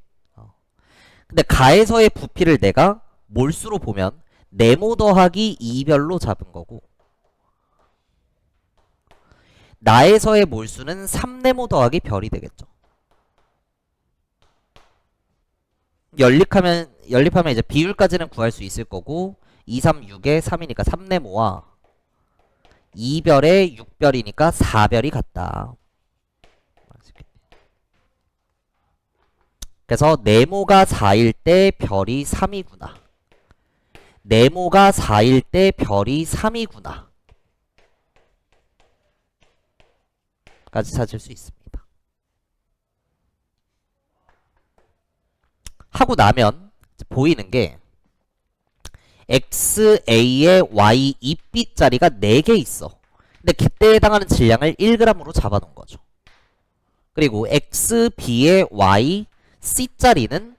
근데 가에서의 부피를 내가 몰수로 보면 네모 더하기 2별로 잡은 거고 나에서의 몰수는 3네모 더하기 별이 되겠죠. 연립하면 이제 비율까지는 구할 수 있을 거고 2, 3, 6에 3이니까 3네모와 2별에 6별이니까 4별이 같다. 그래서 네모가 4일 때 별이 3이구나. 네모가 4일 때 별이 3이구나. 까지 찾을 수 있습니다. 하고 나면 보이는 게 XA에 Y 2B짜리가 4개 있어. 근데 그때에 해당하는 질량을 1g으로 잡아놓은 거죠. 그리고 XB에 Y C짜리는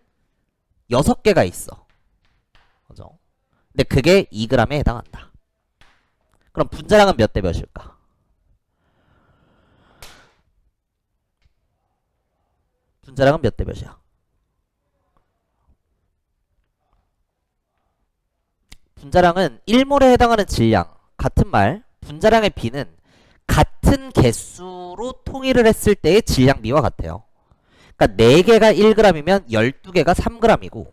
6개가 있어. 그죠? 근데 그게 2g에 해당한다. 그럼 분자량은 몇 대 몇일까? 분자량은 몇 대 몇이야? 분자량은 1몰에 해당하는 질량, 같은 말, 분자량의 비는 같은 개수로 통일을 했을 때의 질량비와 같아요. 그러니까 4개가 1g이면 12개가 3g이고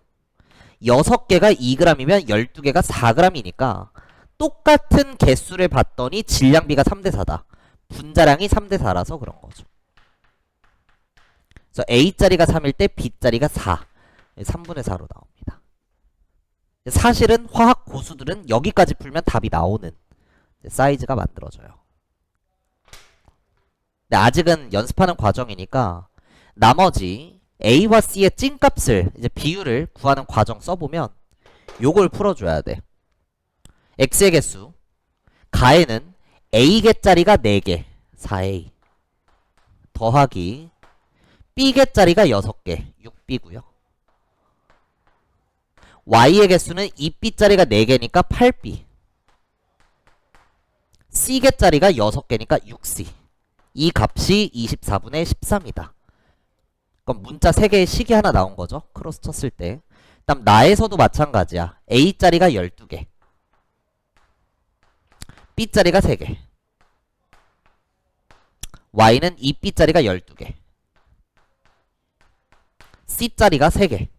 6개가 2g이면 12개가 4g이니까 똑같은 개수를 봤더니 질량비가 3대 4다. 분자량이 3대 4라서 그런 거죠. 그래서 A짜리가 3일 때 B짜리가 4. 3분의 4로 나옵니다. 사실은 화학 고수들은 여기까지 풀면 답이 나오는 사이즈가 만들어져요. 근데 아직은 연습하는 과정이니까 나머지 A와 C의 찐값을 이제 비율을 구하는 과정 써보면 요걸 풀어줘야 돼. X의 개수 가에는 A개짜리가 4개 4A 더하기 B개짜리가 6개 6B고요. Y의 개수는 2B짜리가 4개니까 8B C개짜리가 6개니까 6C 이 값이 24분의 13이다. 그럼 문자 3개의 식이 하나 나온 거죠. 크로스 쳤을 때. 그다음 나에서도 마찬가지야. A짜리가 12개 B짜리가 3개 Y는 2B짜리가 12개 C짜리가 3개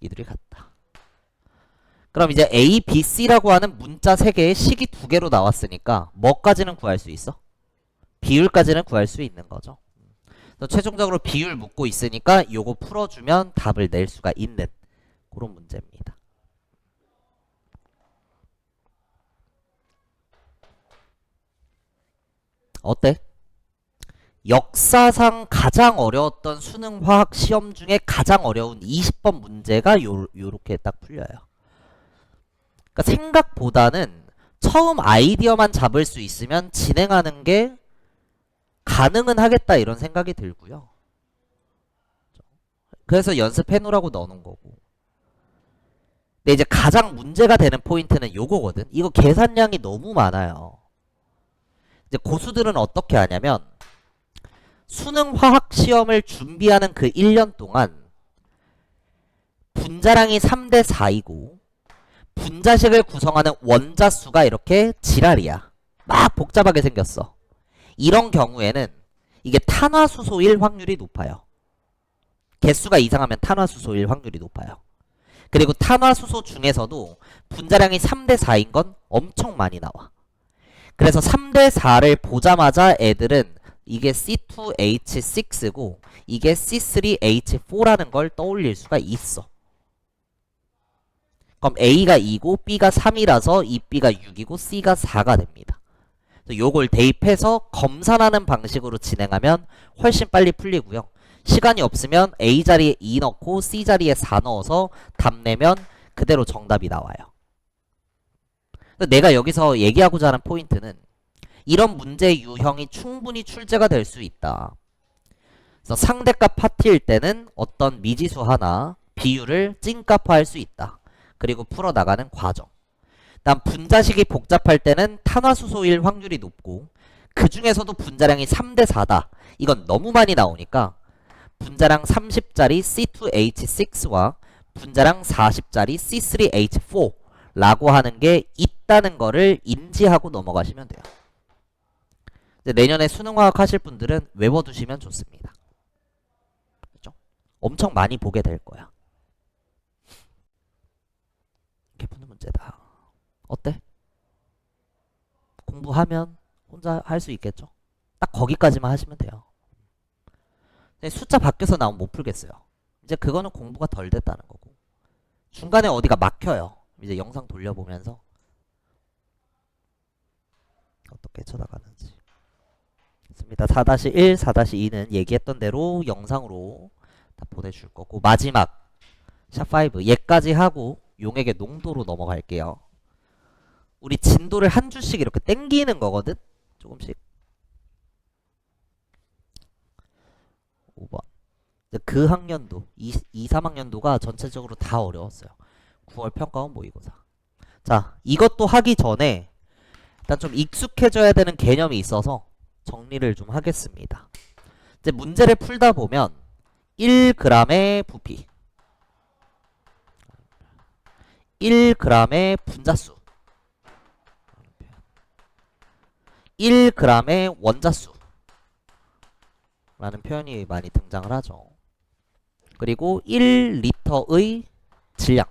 이들이 같다. 그럼 이제 A, B, C라고 하는 문자 3개의 식이 2개로 나왔으니까 뭐까지는 구할 수 있어? 비율까지는 구할 수 있는 거죠. 그래서 최종적으로 비율 묻고 있으니까 요거 풀어주면 답을 낼 수가 있는 그런 문제입니다. 어때? 역사상 가장 어려웠던 수능 화학 시험 중에 가장 어려운 20번 문제가 요렇게 딱 풀려요. 그러니까 생각보다는 처음 아이디어만 잡을 수 있으면 진행하는 게 가능은 하겠다 이런 생각이 들고요. 그래서 연습해 놓으라고 넣어놓은 거고. 근데 이제 가장 문제가 되는 포인트는 요거거든. 이거 계산량이 너무 많아요. 이제 고수들은 어떻게 하냐면 수능 화학 시험을 준비하는 그 1년 동안 분자량이 3대 4이고 분자식을 구성하는 원자 수가 이렇게 지랄이야. 막 복잡하게 생겼어. 이런 경우에는 이게 탄화수소일 확률이 높아요. 개수가 이상하면 탄화수소일 확률이 높아요. 그리고 탄화수소 중에서도 분자량이 3대 4인 건 엄청 많이 나와. 그래서 3대 4를 보자마자 애들은 이게 C2H6고 이게 C3H4라는 걸 떠올릴 수가 있어. 그럼 A가 2고 B가 3이라서 이 B가 6이고 C가 4가 됩니다. 요걸 대입해서 검산하는 방식으로 진행하면 훨씬 빨리 풀리고요. 시간이 없으면 A 자리에 2 넣고 C 자리에 4 넣어서 답 내면 그대로 정답이 나와요. 내가 여기서 얘기하고자 하는 포인트는 이런 문제 유형이 충분히 출제가 될 수 있다. 그래서 상대값 파트일 때는 어떤 미지수 하나, 비율을 찐값화할 수 있다. 그리고 풀어나가는 과정. 다음 분자식이 복잡할 때는 탄화수소일 확률이 높고 그 중에서도 분자량이 3대 4다. 이건 너무 많이 나오니까 분자량 30짜리 C2H6와 분자량 40짜리 C3H4 라고 하는 게 있다는 거를 인지하고 넘어가시면 돼요. 이제 내년에 수능화학 하실 분들은 외워두시면 좋습니다. 그렇죠? 엄청 많이 보게 될 거야. 이렇게 푸는 문제다. 어때? 공부하면 혼자 할 수 있겠죠? 딱 거기까지만 하시면 돼요. 숫자 바뀌어서 나오면 못 풀겠어요. 이제 그거는 공부가 덜 됐다는 거고. 중간에 어디가 막혀요. 이제 영상 돌려보면서 어떻게 쳐나가는지. 좋습니다. 4-1, 4-2는 얘기했던 대로 영상으로 다 보내줄 거고 마지막 샵5 얘까지 하고 용액의 농도로 넘어갈게요. 우리 진도를 한 줄씩 이렇게 땡기는 거거든? 조금씩. 5번. 그 학년도, 3학년도가 전체적으로 다 어려웠어요. 9월 평가원 모의고사. 자, 이것도 하기 전에 일단 좀 익숙해져야 되는 개념이 있어서 정리를 좀 하겠습니다. 이제 문제를 풀다 보면 1g의 부피, 1g의 분자수, 1g의 원자수 라는 표현이 많이 등장을 하죠. 그리고 1리터의 질량,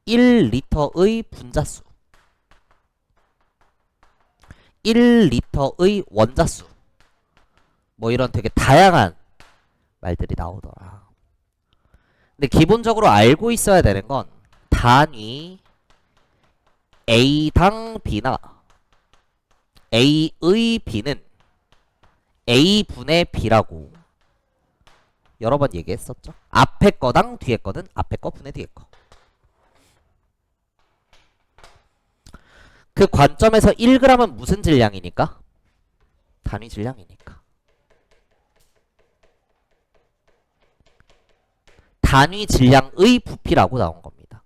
1리터의 분자수, 1리터의 원자수, 뭐 이런 되게 다양한 말들이 나오더라. 근데 기본적으로 알고 있어야 되는 건 단위 A당 B나 A의 B는 A분의 B라고 여러 번 얘기했었죠. 앞에 거당 뒤에 거는 앞에 거 분의 뒤에 거. 그 관점에서 1g은 무슨 질량이니까? 단위 질량이니까. 단위 질량의 부피라고 나온 겁니다.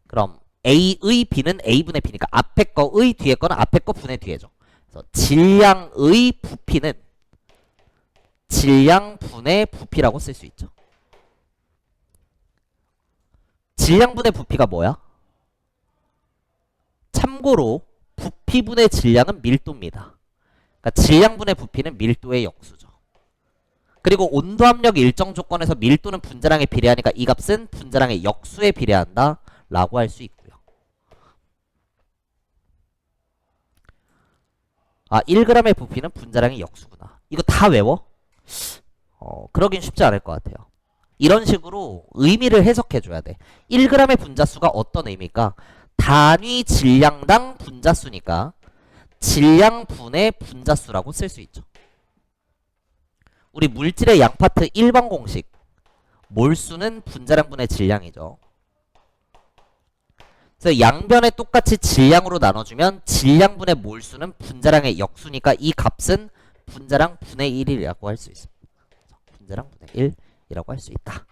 그럼 A의 B는 A분의 B니까 앞에 거의 뒤에 거는 앞에 거 분의 뒤에죠. 그래서 질량의 부피는 질량분의 부피라고 쓸 수 있죠. 질량분의 부피가 뭐야? 참고로 부피분의 질량은 밀도입니다. 그러니까 질량분의 부피는 밀도의 역수죠. 그리고 온도 압력 일정 조건에서 밀도는 분자량에 비례하니까 이 값은 분자량의 역수에 비례한다 라고 할 수 있고요. 아, 1g의 부피는 분자량의 역수구나. 이거 다 외워? 그러긴 쉽지 않을 것 같아요. 이런 식으로 의미를 해석해줘야 돼. 1g의 분자수가 어떤 의미일까? 단위 질량당 분자수니까 질량분의 분자수라고 쓸 수 있죠. 우리 물질의 양파트 1번 공식 몰수는 분자량분의 질량이죠. 그래서 양변에 똑같이 질량으로 나눠주면 질량분의 몰수는 분자량의 역수니까 이 값은 분자량 분의 1이라고 할 수 있습니다. 분자량 분의 1이라고 할 수 있다.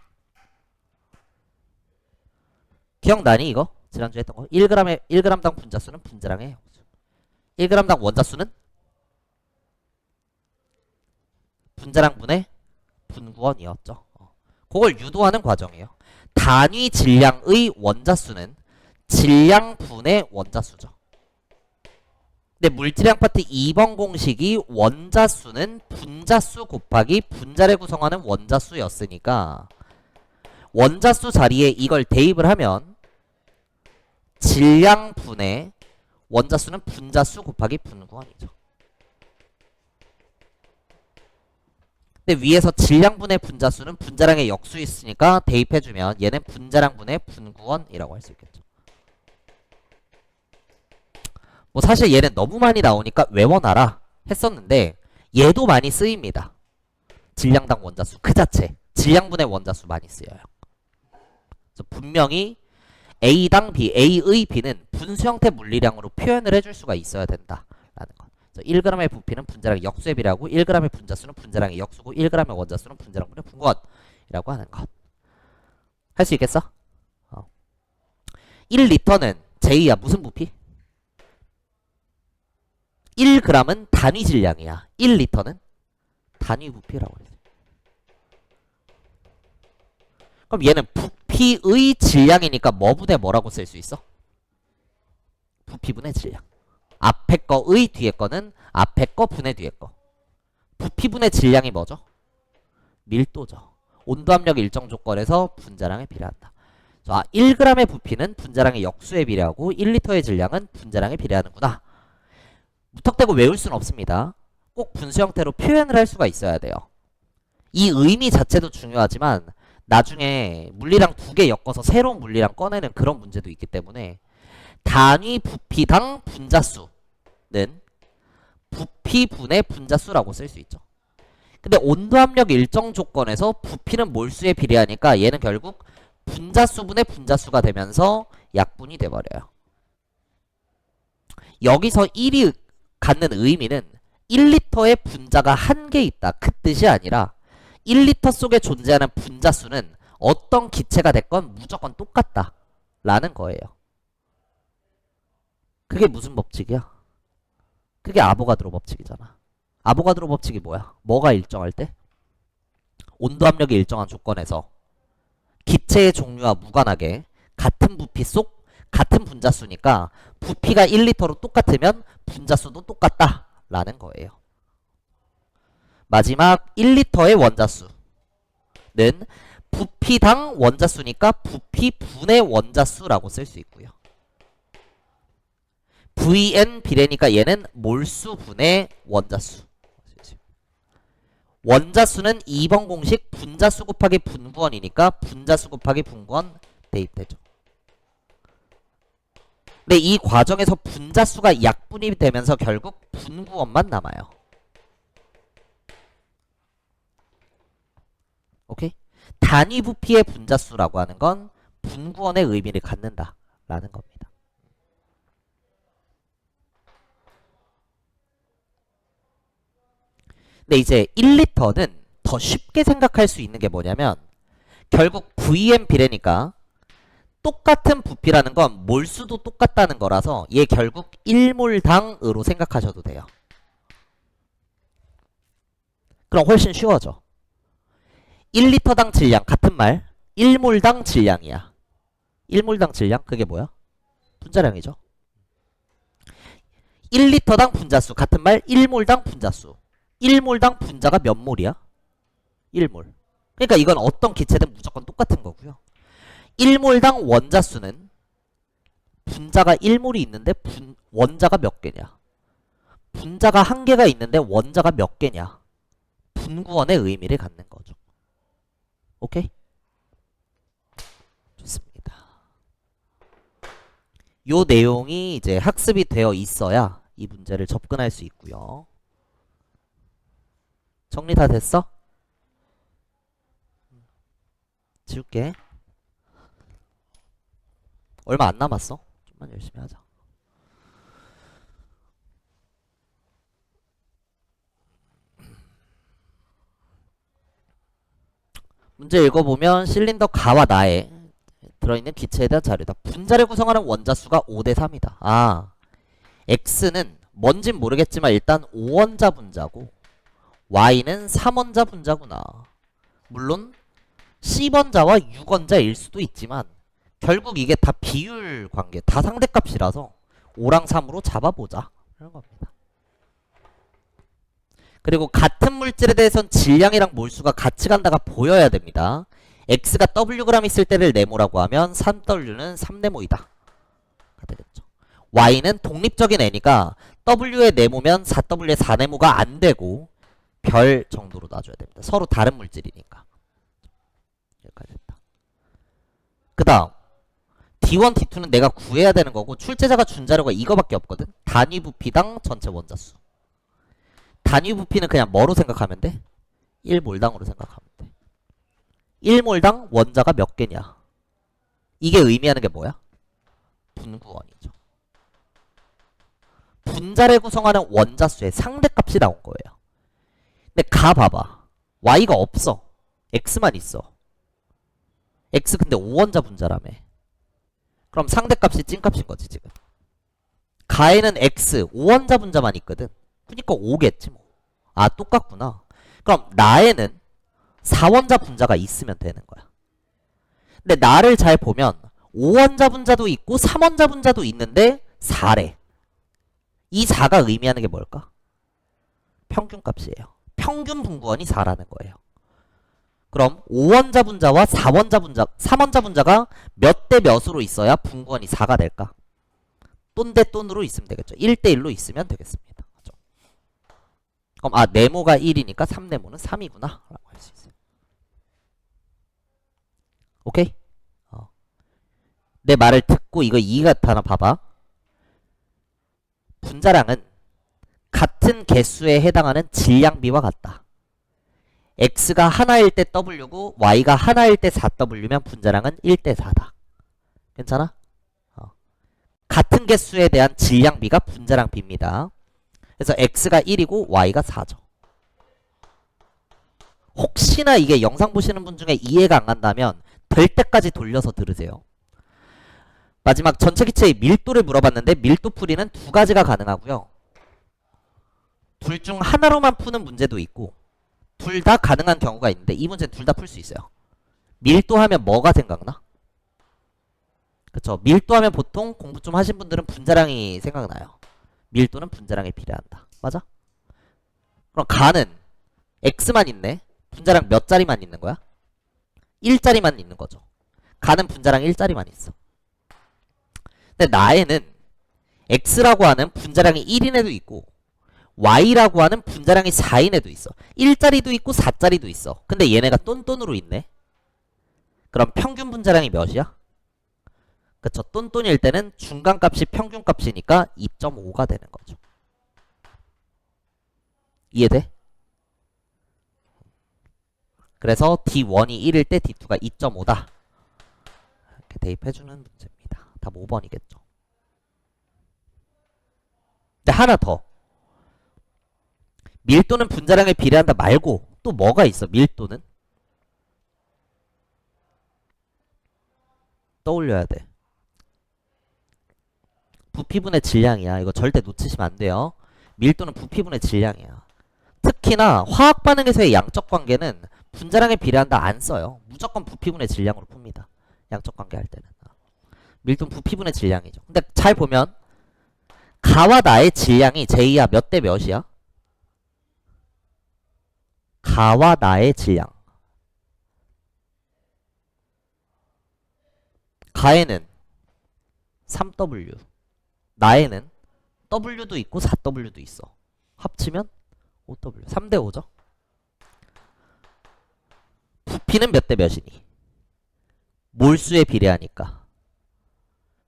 기억나니 이거? 지난주에 했던 거. 1g당 분자수는 분자량의 역수. 1g당 원자수는 분자량 분의 분구원이었죠. 그걸 유도하는 과정이에요. 단위 질량의 원자수는 질량분의 원자수죠. 근데 물질량 파트 2번 공식이 원자수는 분자수 곱하기 분자를 구성하는 원자수였으니까 원자수 자리에 이걸 대입을 하면 질량분의 원자수는 분자수 곱하기 분구원이죠. 근데 위에서 질량분의 분자수는 분자량의 역수 있으니까 대입해주면 얘는 분자량분의 분구원이라고 할 수 있겠죠. 뭐 사실 얘는 너무 많이 나오니까 외워놔라 했었는데 얘도 많이 쓰입니다. 질량당 원자수 그 자체 질량분의 원자수 많이 쓰여요. 그래서 분명히 A당 B, A의 B는 분수 형태 물리량으로 표현을 해줄 수가 있어야 된다라는 것. 1g의 부피는 분자량의 역수에 비례하고 1g의 분자수는 분자량의 역수고 1g의 원자수는 분자량분의 분구원이라고 하는 것. 할 수 있겠어? 1리터는 J야. 무슨 부피? 1g은 단위 질량이야. 1리터는 단위 부피라고 그래. 그럼 얘는 부피의 질량이니까 뭐분의 뭐라고 쓸 수 있어? 부피분의 질량. 앞에 거의 뒤에 거는 앞에 거 분의 뒤에 거. 부피분의 질량이 뭐죠? 밀도죠. 온도 압력 일정 조건에서 분자량에 비례한다. 자, 1g의 부피는 분자량의 역수에 비례하고 1리터의 질량은 분자량에 비례하는구나. 무턱대고 외울 수는 없습니다. 꼭 분수 형태로 표현을 할 수가 있어야 돼요. 이 의미 자체도 중요하지만 나중에 물리량 2개 엮어서 새로운 물리량 꺼내는 그런 문제도 있기 때문에 단위 부피당 분자수는 부피분의 분자수라고 쓸 수 있죠. 근데 온도 압력 일정 조건에서 부피는 몰수에 비례하니까 얘는 결국 분자수분의 분자수가 되면서 약분이 돼버려요. 여기서 1이 갖는 의미는 1리터의 분자가 한 개 있다 그 뜻이 아니라 1리터 속에 존재하는 분자수는 어떤 기체가 됐건 무조건 똑같다 라는 거예요. 그게 무슨 법칙이야? 그게 아보가드로 법칙이잖아. 아보가드로 법칙이 뭐야? 뭐가 일정할 때? 온도 압력이 일정한 조건에서 기체의 종류와 무관하게 같은 부피 속 같은 분자수니까 부피가 1리터로 똑같으면 분자수도 똑같다 라는 거예요. 마지막 1리터의 원자수는 부피당 원자수니까 부피분의 원자수라고 쓸 수 있고요. VN 비례니까 얘는 몰수분의 원자수. 원자수는 2번 공식 분자수 곱하기 분구원이니까 분자수 곱하기 분구원 대입되죠. 근데 이 과정에서 분자수가 약분이 되면서 결국 분구원만 남아요. 오케이? 단위 부피의 분자수라고 하는 건 분구원의 의미를 갖는다 라는 겁니다. 근데 이제 1리터는 더 쉽게 생각할 수 있는 게 뭐냐면 결국 VN 비례니까 똑같은 부피라는 건 몰수도 똑같다는 거라서 얘 결국 1몰당으로 생각하셔도 돼요. 그럼 훨씬 쉬워져. 1리터당 질량 같은 말 1몰당 질량이야. 1몰당 질량 그게 뭐야? 분자량이죠. 1리터당 분자수 같은 말 1몰당 분자수. 1몰당 분자가 몇 몰이야? 1몰. 그러니까 이건 어떤 기체든 무조건 똑같은 거고요. 1몰당 원자수는 분자가 1몰이 있는데 원자가 몇 개냐? 분자가 한 개가 있는데 원자가 몇 개냐? 분구원의 의미를 갖는 거죠. 오케이? 좋습니다. 요 내용이 이제 학습이 되어 있어야 이 문제를 접근할 수 있고요. 정리 다 됐어? 지울게. 얼마 안 남았어. 좀만 열심히 하자. 문제 읽어보면 실린더 가와 나에 들어있는 기체에 대한 자료다. 분자를 구성하는 원자수가 5대 3이다. 아, X는 뭔진 모르겠지만 일단 5원자 분자고 Y는 3원자 분자구나. 물론 C번자와 6원자일 수도 있지만 결국 이게 다 비율 관계, 다 상대값이라서 5랑 3으로 잡아보자 이런 겁니다. 그리고 같은 물질에 대해선 질량이랑 몰수가 같이 간다가 보여야 됩니다. x가 wg 있을 때를 네모라고 하면 3w는 3네모이다. 되겠죠. y는 독립적인 애니까 w의 네모면 4w의 4네모가 안 되고 별 정도로 놔줘야 됩니다. 서로 다른 물질이니까. 여기까지 됐다. 그 다음 D1, D2는 내가 구해야 되는 거고 출제자가 준 자료가 이거밖에 없거든. 단위 부피당 전체 원자수. 단위 부피는 그냥 뭐로 생각하면 돼? 1몰당으로 생각하면 돼. 1몰당 원자가 몇 개냐? 이게 의미하는 게 뭐야? 분구원이죠. 분자를 구성하는 원자수의 상대값이 나온 거예요. 근데 가 봐봐. y가 없어. x만 있어. x 근데 5원자 분자라며. 그럼 상대값이 찐값인 거지 지금. 가에는 x 5원자 분자만 있거든. 그니까 5겠지 뭐. 아 똑같구나. 그럼 나에는 4원자 분자가 있으면 되는 거야. 근데 나를 잘 보면 5원자 분자도 있고 3원자 분자도 있는데 4래. 이 4가 의미하는 게 뭘까? 평균값이에요. 평균 분구원이 4라는 거예요. 그럼 5원자 분자와 4원자 분자, 3원자 분자가 몇 대 몇으로 있어야 분구원이 4가 될까? 돈 대 돈으로 있으면 되겠죠. 1대 1로 있으면 되겠습니다. 그렇죠? 그럼 네모가 1이니까 3네모는 3이구나 라고 할 수 있어요. 오케이? 내 말을 듣고 이거 이해가 되나 봐봐. 분자량은 같은 개수에 해당하는 질량비와 같다. x가 하나일 때 w고 y가 하나일 때 4w면 분자량은 1대 4다. 괜찮아? 같은 개수에 대한 질량비가 분자량 비입니다. 그래서 x가 1이고 y가 4죠. 혹시나 이게 영상 보시는 분 중에 이해가 안 간다면 될 때까지 돌려서 들으세요. 마지막 전체 기체의 밀도를 물어봤는데 밀도 풀이는 두 가지가 가능하고요. 둘 중 하나로만 푸는 문제도 있고 둘 다 가능한 경우가 있는데 이 문제는 둘 다 풀 수 있어요. 밀도 하면 뭐가 생각나? 그쵸. 밀도 하면 보통 공부 좀 하신 분들은 분자량이 생각나요. 밀도는 분자량에 비례한다. 맞아? 그럼 가는 x만 있네. 분자량 몇 자리만 있는 거야? 1자리만 있는 거죠. 가는 분자량 1자리만 있어. 근데 나에는 x라고 하는 분자량이 1인 애도 있고 y라고 하는 분자량이 4인 애도 있어. 1자리도 있고 4자리도 있어. 근데 얘네가 똔똔으로 있네. 그럼 평균 분자량이 몇이야? 그쵸. 똔똔일 때는 중간값이 평균값이니까 2.5가 되는 거죠. 이해돼? 그래서 D1이 1일 때 D2가 2.5다. 이렇게 대입해주는 문제입니다. 답 5번이겠죠. 근데 하나 더. 밀도는 분자량에 비례한다 말고 또 뭐가 있어? 밀도는? 떠올려야 돼. 부피분의 질량이야. 이거 절대 놓치시면 안 돼요. 밀도는 부피분의 질량이야. 특히나 화학 반응에서의 양적 관계는 분자량에 비례한다 안 써요. 무조건 부피분의 질량으로 풉니다. 양적 관계 할 때는. 밀도는 부피분의 질량이죠. 근데 잘 보면 가와 나의 질량이 제이야 몇 대 몇이야? 가와 나의 질량. 가에는 3W. 나에는 W도 있고 4W도 있어. 합치면 5W. 3대 5죠. 부피는 몇 대 몇이니? 몰수에 비례하니까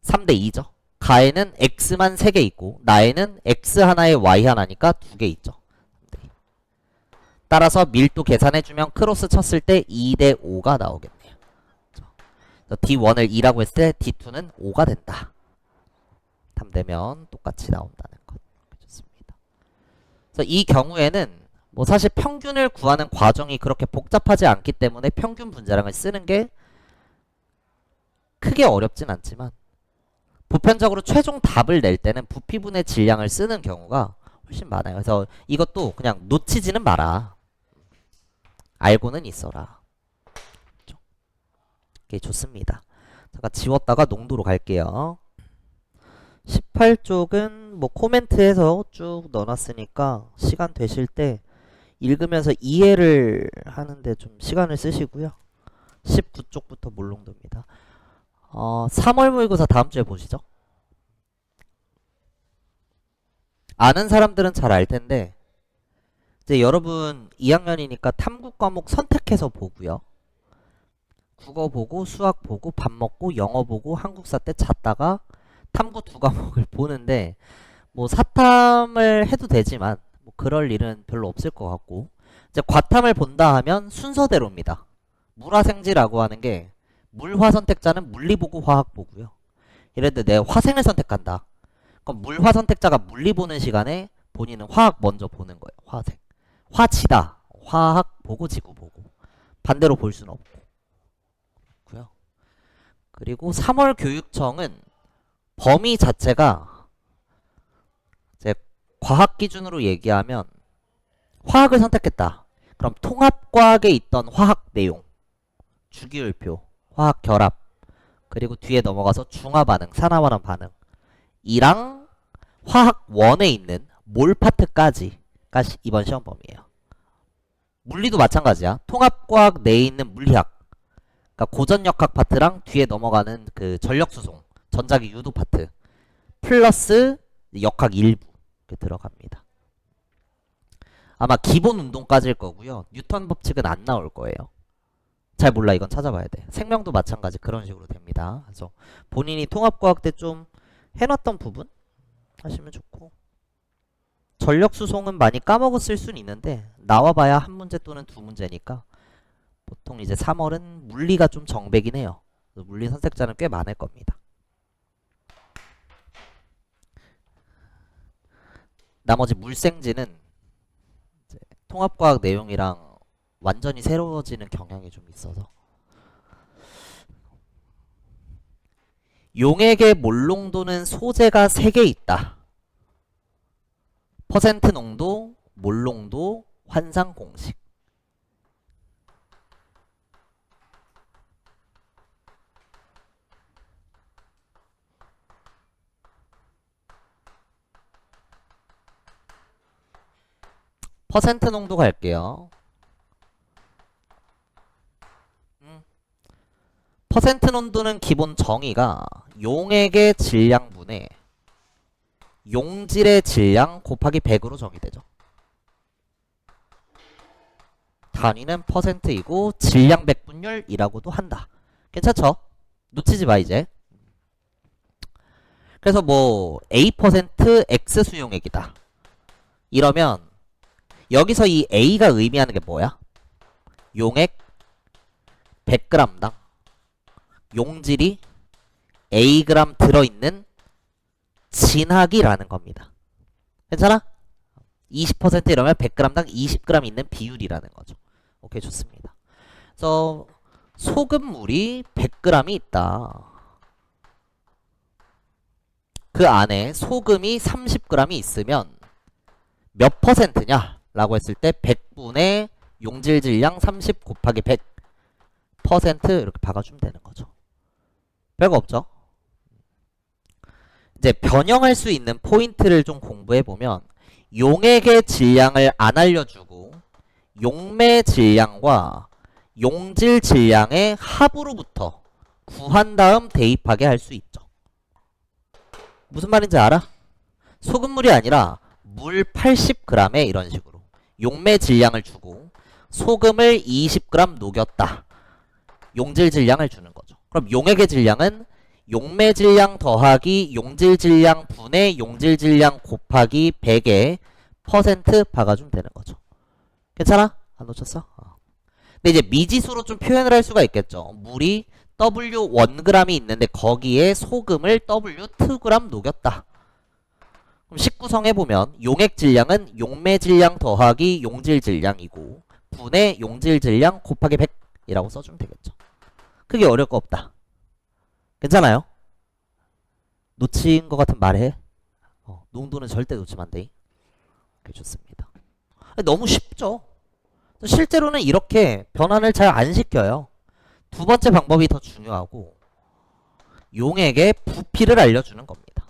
3대 2죠. 가에는 X만 3개 있고 나에는 X 하나에 Y 하나니까 2개 있죠. 따라서 밀도 계산해주면 크로스 쳤을 때 2대 5가 나오겠네요. D1을 2라고 했을 때 D2는 5가 된다. 탐되면 똑같이 나온다는 것. 좋습니다. 그래서 이 경우에는 뭐 사실 평균을 구하는 과정이 그렇게 복잡하지 않기 때문에 평균 분자량을 쓰는 게 크게 어렵진 않지만 보편적으로 최종 답을 낼 때는 부피분의 질량을 쓰는 경우가 훨씬 많아요. 그래서 이것도 그냥 놓치지는 마라. 알고는 있어라. 오케이, 좋습니다. 잠깐 지웠다가 농도로 갈게요. 18쪽은 뭐 코멘트해서 쭉 넣어놨으니까 시간 되실 때 읽으면서 이해를 하는데 좀 시간을 쓰시고요. 19쪽부터 몰롱도입니다. 3월 모의고사 다음 주에 보시죠. 아는 사람들은 잘 알 텐데 이제 여러분 2학년이니까 탐구 과목 선택해서 보고요. 국어 보고 수학 보고 밥 먹고 영어 보고 한국사 때 잤다가 탐구 두 과목을 보는데 뭐 사탐을 해도 되지만 뭐 그럴 일은 별로 없을 것 같고 이제 과탐을 본다 하면 순서대로입니다. 물화생지라고 하는 게 물화 선택자는 물리 보고 화학 보고요. 예를 들어 내가 화생을 선택한다. 그럼 물화 선택자가 물리 보는 시간에 본인은 화학 먼저 보는 거예요. 화생. 화지다. 화학 보고 지구 보고. 반대로 볼 수는 없고요. 그리고 3월 교육청은 범위 자체가 이제 과학 기준으로 얘기하면 화학을 선택했다. 그럼 통합과학에 있던 화학 내용, 주기율표, 화학 결합, 그리고 뒤에 넘어가서 중화 반응, 산화환원 반응 이랑 화학 원에 있는 몰 파트까지가 이번 시험 범위예요. 물리도 마찬가지야. 통합과학 내에 있는 물리학, 그러니까 고전역학 파트랑 뒤에 넘어가는 그 전력수송, 전자기 유도 파트 플러스 역학 일부 이렇게 들어갑니다. 아마 기본 운동까지일 거고요. 뉴턴 법칙은 안 나올 거예요. 잘 몰라. 이건 찾아봐야 돼. 생명도 마찬가지 그런 식으로 됩니다. 그래서 본인이 통합과학 때 좀 해놨던 부분 하시면 좋고, 전력수송은 많이 까먹었을 수는 있는데 나와봐야 한 문제 또는 두 문제니까 보통 이제 3월은 물리가 좀 정배긴 해요. 물리 선택자는 꽤 많을 겁니다. 나머지 물생지는 이제 통합과학 내용이랑 완전히 새로워지는 경향이 좀 있어서. 용액의 몰농도는 소재가 3개 있다. 퍼센트 농도, 몰농도, 환상 공식. 퍼센트 농도 갈게요. 퍼센트 농도는 기본 정의가 용액의 질량분의 용질의 질량 곱하기 100으로 정의되죠. 단위는 퍼센트이고 질량 백분율이라고도 한다. 괜찮죠? 놓치지 마 이제. 그래서 뭐 A% X 수용액이다. 이러면 여기서 이 A가 의미하는 게 뭐야? 용액 100g당 용질이 Ag 들어있는 진학이라는 겁니다. 괜찮아? 20% 이러면 100g당 20g 있는 비율이라는 거죠. 오케이, 좋습니다. 그래서 소금물이 100g이 있다. 그 안에 소금이 30g이 있으면 몇 퍼센트냐? 라고 했을 때 100분의 용질 질량 30 곱하기 100% 이렇게 박아주면 되는 거죠. 별거 없죠? 이제 변형할 수 있는 포인트를 좀 공부해보면 용액의 질량을 안 알려주고 용매 질량과 용질 질량의 합으로부터 구한 다음 대입하게 할 수 있죠. 무슨 말인지 알아? 소금물이 아니라 물 80g에 이런 식으로 용매 질량을 주고 소금을 20g 녹였다. 용질 질량을 주는 거죠. 그럼 용액의 질량은 용매 질량 더하기 용질 질량 분의 용질 질량 곱하기 100에 퍼센트 박아주면 되는 거죠. 괜찮아? 안 놓쳤어? 근데 이제 미지수로 좀 표현을 할 수가 있겠죠. 물이 W 1g이 있는데 거기에 소금을 W 2g 녹였다. 그럼 식구성 해보면 용액 질량은 용매 질량 더하기 용질 질량이고 분의 용질 질량 곱하기 100이라고 써주면 되겠죠. 크게 어려울 거 없다. 괜찮아요? 놓친 것 같은 말해. 농도는 절대 놓치면 안 돼. 오케이, 좋습니다. 너무 쉽죠? 실제로는 이렇게 변환을 잘 안 시켜요. 두 번째 방법이 더 중요하고 용액의 부피를 알려주는 겁니다.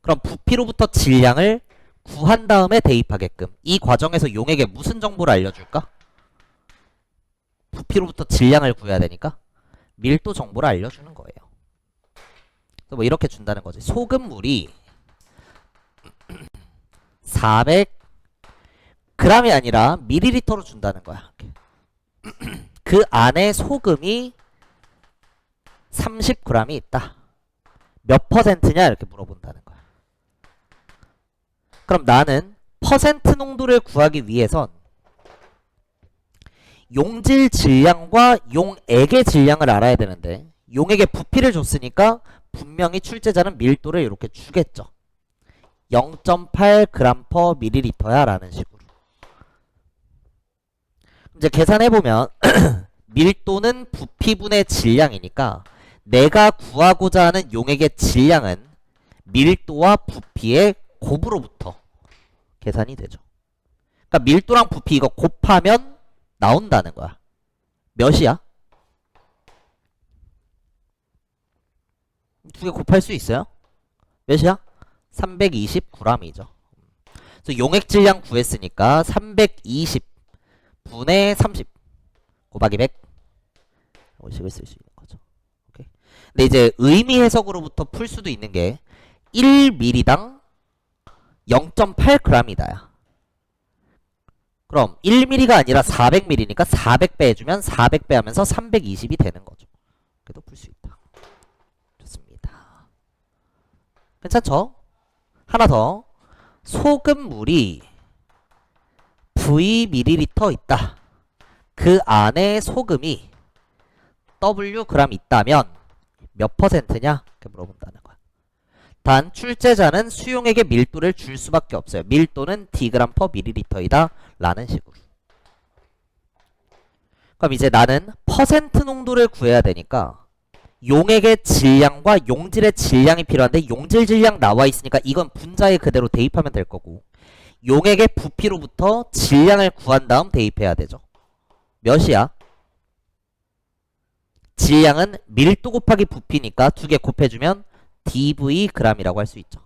그럼 부피로부터 질량을 구한 다음에 대입하게끔 이 과정에서 용액의 무슨 정보를 알려줄까? 부피로부터 질량을 구해야 되니까 밀도 정보를 알려주는 거예요. 그래서 뭐 이렇게 준다는 거지. 소금물이 400g이 아니라 밀리리터로 준다는 거야. 그 안에 소금이 30g이 있다. 몇 퍼센트냐 이렇게 물어본다는 거야. 그럼 나는 퍼센트 농도를 구하기 위해선 용질 질량과 용액의 질량을 알아야 되는데 용액의 부피를 줬으니까 분명히 출제자는 밀도를 이렇게 주겠죠. 0.8g/ml야 라는 식으로. 이제 계산해보면 밀도는 부피분의 질량이니까 내가 구하고자 하는 용액의 질량은 밀도와 부피의 곱으로부터 계산이 되죠. 그러니까 밀도랑 부피 이거 곱하면 나온다는 거야. 몇이야? 두 개 곱할 수 있어요? 몇이야? 320g이죠. 그래서 용액 질량 구했으니까 320 분의 30 곱하기 100 식을 쓸 수 있는 거죠. 오케이. 근데 이제 의미 해석으로부터 풀 수도 있는 게 1ml당 0.8g이다. 그럼 1ml가 아니라 400ml니까 400배 해주면 400배 하면서 320이 되는 거죠. 그래도 풀 수 있다. 좋습니다. 괜찮죠? 하나 더. 소금물이 Vml 있다. 그 안에 소금이 Wg 있다면 몇 퍼센트냐? 이렇게 물어본다는 거야. 단 출제자는 수용액의 밀도를 줄 수밖에 없어요. 밀도는 Dg/ml이다 라는 식으로. 그럼 이제 나는 퍼센트 농도를 구해야 되니까 용액의 질량과 용질의 질량이 필요한데 용질 질량 나와 있으니까 이건 분자에 그대로 대입하면 될 거고 용액의 부피로부터 질량을 구한 다음 대입해야 되죠. 몇이야? 질량은 밀도 곱하기 부피니까 두 개 곱해주면 dvg이라고 할 수 있죠.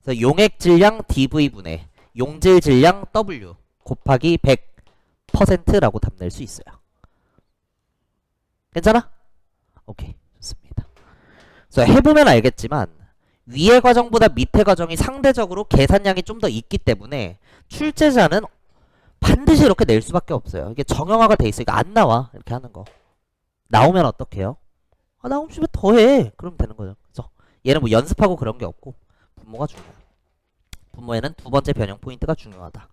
그래서 용액 질량 dv분의 용질 질량 w 곱하기 100%라고 답낼 수 있어요. 괜찮아? 오케이, 좋습니다. 그래서 해보면 알겠지만 위의 과정보다 밑의 과정이 상대적으로 계산량이 좀 더 있기 때문에 출제자는 반드시 이렇게 낼 수밖에 없어요. 이게 정형화가 돼 있어. 이거 안 나와. 이렇게 하는 거. 나오면 어떡해요? 나오면 좀 더해. 그러면 되는 거죠. 그죠? 얘는 뭐 연습하고 그런 게 없고 분모가 중요해요. 분모에는 두 번째 변형 포인트가 중요하다.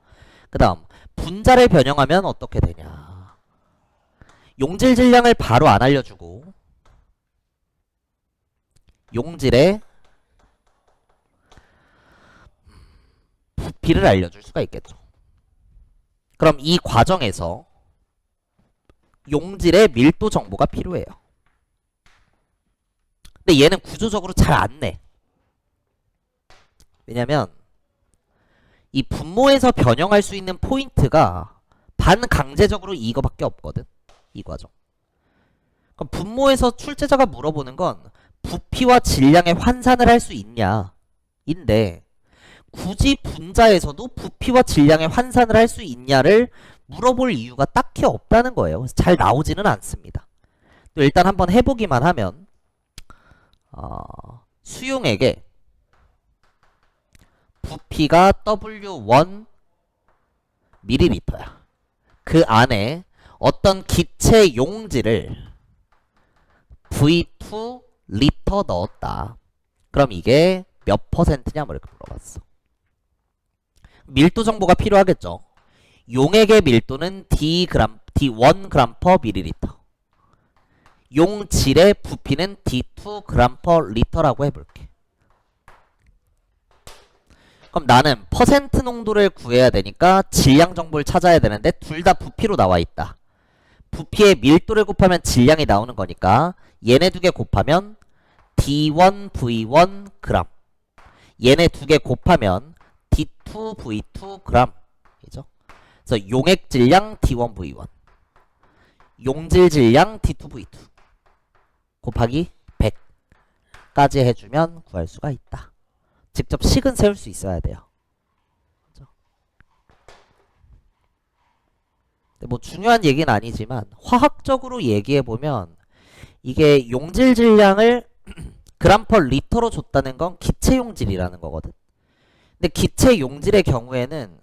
그 다음 분자를 변형하면 어떻게 되냐. 용질 질량을 바로 안 알려주고 용질의 부피를 알려줄 수가 있겠죠. 그럼 이 과정에서 용질의 밀도 정보가 필요해요. 근데 얘는 구조적으로 잘 안 내. 왜냐면 이 분모에서 변형할 수 있는 포인트가 반강제적으로 이거밖에 없거든. 이 과정. 그럼 분모에서 출제자가 물어보는 건 부피와 질량의 환산을 할 수 있냐 인데 굳이 분자에서도 부피와 질량의 환산을 할 수 있냐를 물어볼 이유가 딱히 없다는 거예요. 그래서 잘 나오지는 않습니다. 또 일단 한번 해보기만 하면 수용액의 부피가 W1 ml야. 그 안에 어떤 기체 용질을 V2 리터 넣었다. 그럼 이게 몇 퍼센트냐 뭐 이렇게 물어봤어. 밀도 정보가 필요하겠죠. 용액의 밀도는 D1g/ml. 용질의 부피는 D2g/L라고 해볼게. 그럼 나는 퍼센트 농도를 구해야 되니까 질량 정보를 찾아야 되는데 둘 다 부피로 나와 있다. 부피의 밀도를 곱하면 질량이 나오는 거니까 얘네 두 개 곱하면 D1V1g. 얘네 두 개 곱하면 D2V2g. 이죠? 그래서 용액 질량 D1V1, 용질 질량 D2V2 곱하기 100까지 해주면 구할 수가 있다. 직접 식은 세울 수 있어야 돼요. 그렇죠? 뭐 중요한 얘기는 아니지만 화학적으로 얘기해보면 이게 용질 질량을 그램 퍼 리터로 줬다는 건 기체 용질이라는 거거든. 근데 기체 용질의 경우에는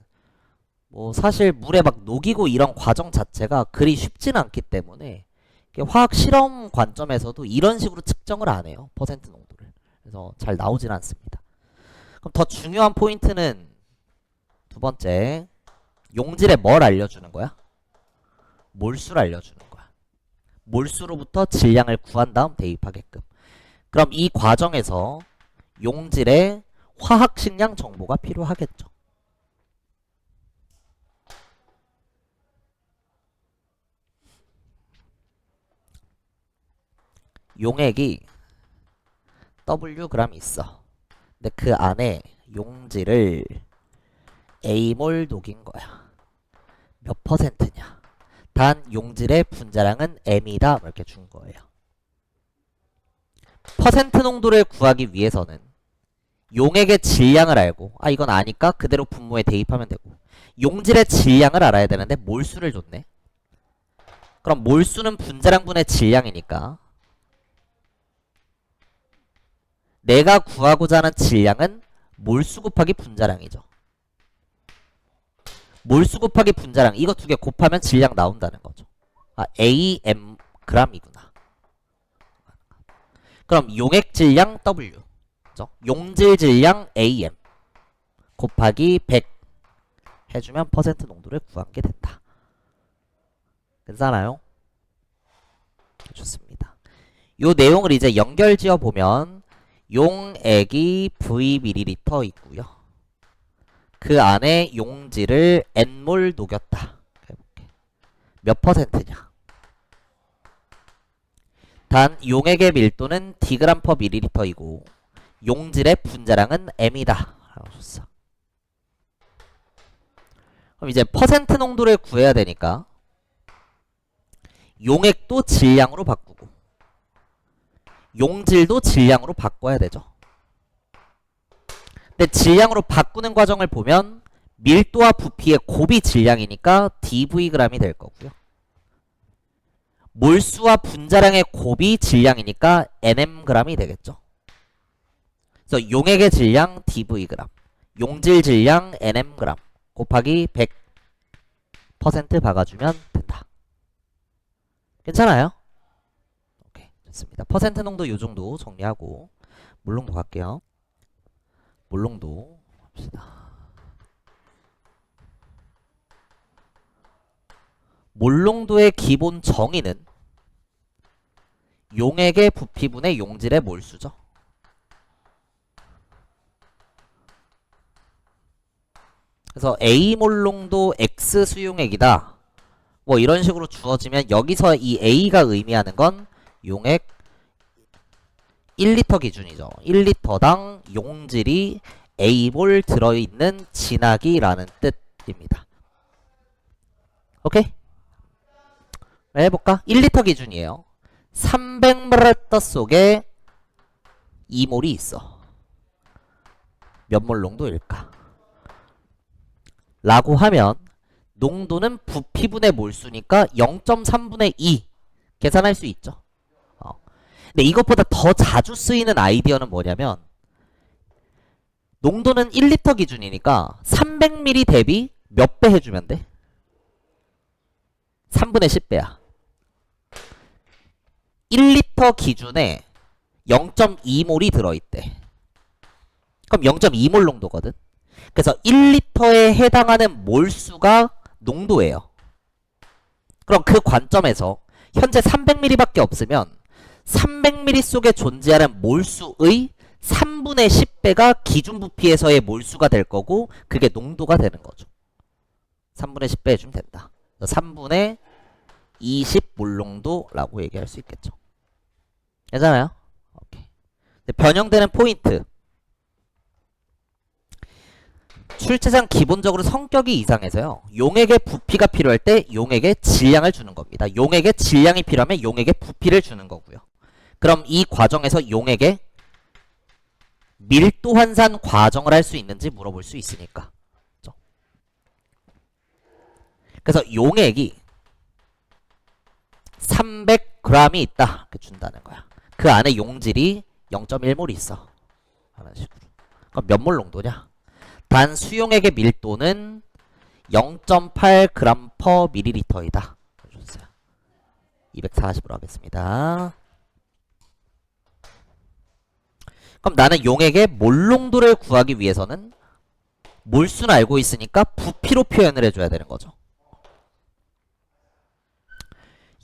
뭐 사실 물에 막 녹이고 이런 과정 자체가 그리 쉽지는 않기 때문에 화학 실험 관점에서도 이런 식으로 측정을 안 해요. 퍼센트 농도를. 그래서 잘 나오진 않습니다. 그럼 더 중요한 포인트는 두 번째, 용질에 뭘 알려주는 거야? 몰수를 알려주는 거야. 몰수로부터 질량을 구한 다음 대입하게끔. 그럼 이 과정에서 용질의 화학식량 정보가 필요하겠죠. 용액이 Wg 있어. 근데 그 안에 용질을 A몰 녹인 거야. 몇 퍼센트냐? 단 용질의 분자량은 M이다. 이렇게 준 거예요. 퍼센트 농도를 구하기 위해서는 용액의 질량을 알고, 이건 아니까 그대로 분모에 대입하면 되고, 용질의 질량을 알아야 되는데 몰수를 줬네. 그럼 몰수는 분자량분의 질량이니까 내가 구하고자 하는 질량은 몰수 곱하기 분자량이죠. 몰수 곱하기 분자량, 이거 두 개 곱하면 질량 나온다는 거죠. AM g이구나. 그럼 용액 질량 W, 그죠? 용질 질량 AM 곱하기 100 해주면 퍼센트 농도를 구한 게 된다. 괜찮아요? 좋습니다. 요 내용을 이제 연결 지어 보면 용액이 V ml 있고요. 그 안에 용질을 N몰 녹였다. 해볼게. 몇 퍼센트냐? 단 용액의 밀도는 Dg per ml이고 용질의 분자량은 M이다. 라고 줬어. 그럼 이제 퍼센트 농도를 구해야 되니까 용액도 질량으로 바꾸고 용질도 질량으로 바꿔야 되죠. 근데 질량으로 바꾸는 과정을 보면 밀도와 부피의 곱이 질량이니까 dvg이 될 거고요. 몰수와 분자량의 곱이 질량이니까 nmg이 되겠죠. 그래서 용액의 질량 dvg, 용질 질량 nmg 곱하기 100% 박아주면 된다. 괜찮아요? 오케이, 좋습니다. 퍼센트 농도 요 정도 정리하고 물농도 갈게요. 물농도 합시다. 몰농도의 기본 정의는 용액의 부피분의 용질의 몰수죠. 그래서 A몰 농도 X 수용액이다. 뭐 이런 식으로 주어지면 여기서 이 A가 의미하는 건 용액 1리터 기준이죠. 1리터당 용질이 A몰 들어있는 진하기라는 뜻입니다. 오케이? 해볼까? 1리터 기준이에요. 300ml 속에 2몰이 있어. 몇 몰 농도일까? 라고 하면 농도는 부피분의 몰수니까 0.3분의 2 계산할 수 있죠. 근데 이것보다 더 자주 쓰이는 아이디어는 뭐냐면 농도는 1리터 기준이니까 300ml 대비 몇 배 해주면 돼? 3분의 10배야. 1리터 기준에 0.2몰이 들어있대. 그럼 0.2몰 농도거든. 그래서 1리터에 해당하는 몰수가 농도예요. 그럼 그 관점에서 현재 300ml밖에 없으면 300ml 속에 존재하는 몰수의 3분의 10배가 기준 부피에서의 몰수가 될 거고 그게 농도가 되는 거죠. 3분의 10배 해주면 된다. 3분의 20몰 농도라고 얘기할 수 있겠죠. 괜찮아요? 오케이. 변형되는 포인트. 출제상 기본적으로 성격이 이상해서요. 용액의 부피가 필요할 때 용액의 질량을 주는 겁니다. 용액의 질량이 필요하면 용액의 부피를 주는 거고요. 그럼 이 과정에서 용액의 밀도 환산 과정을 할 수 있는지 물어볼 수 있으니까. 그래서 용액이 300g이 있다. 이렇게 준다는 거야. 그 안에 용질이 0.1몰 있어. 하는 식으로. 그럼 몇 몰 농도냐? 단 수용액의 밀도는 0.8g per ml이다. 240으로 하겠습니다. 그럼 나는 용액의 몰 농도를 구하기 위해서는 몰수는 알고 있으니까 부피로 표현을 해줘야 되는 거죠.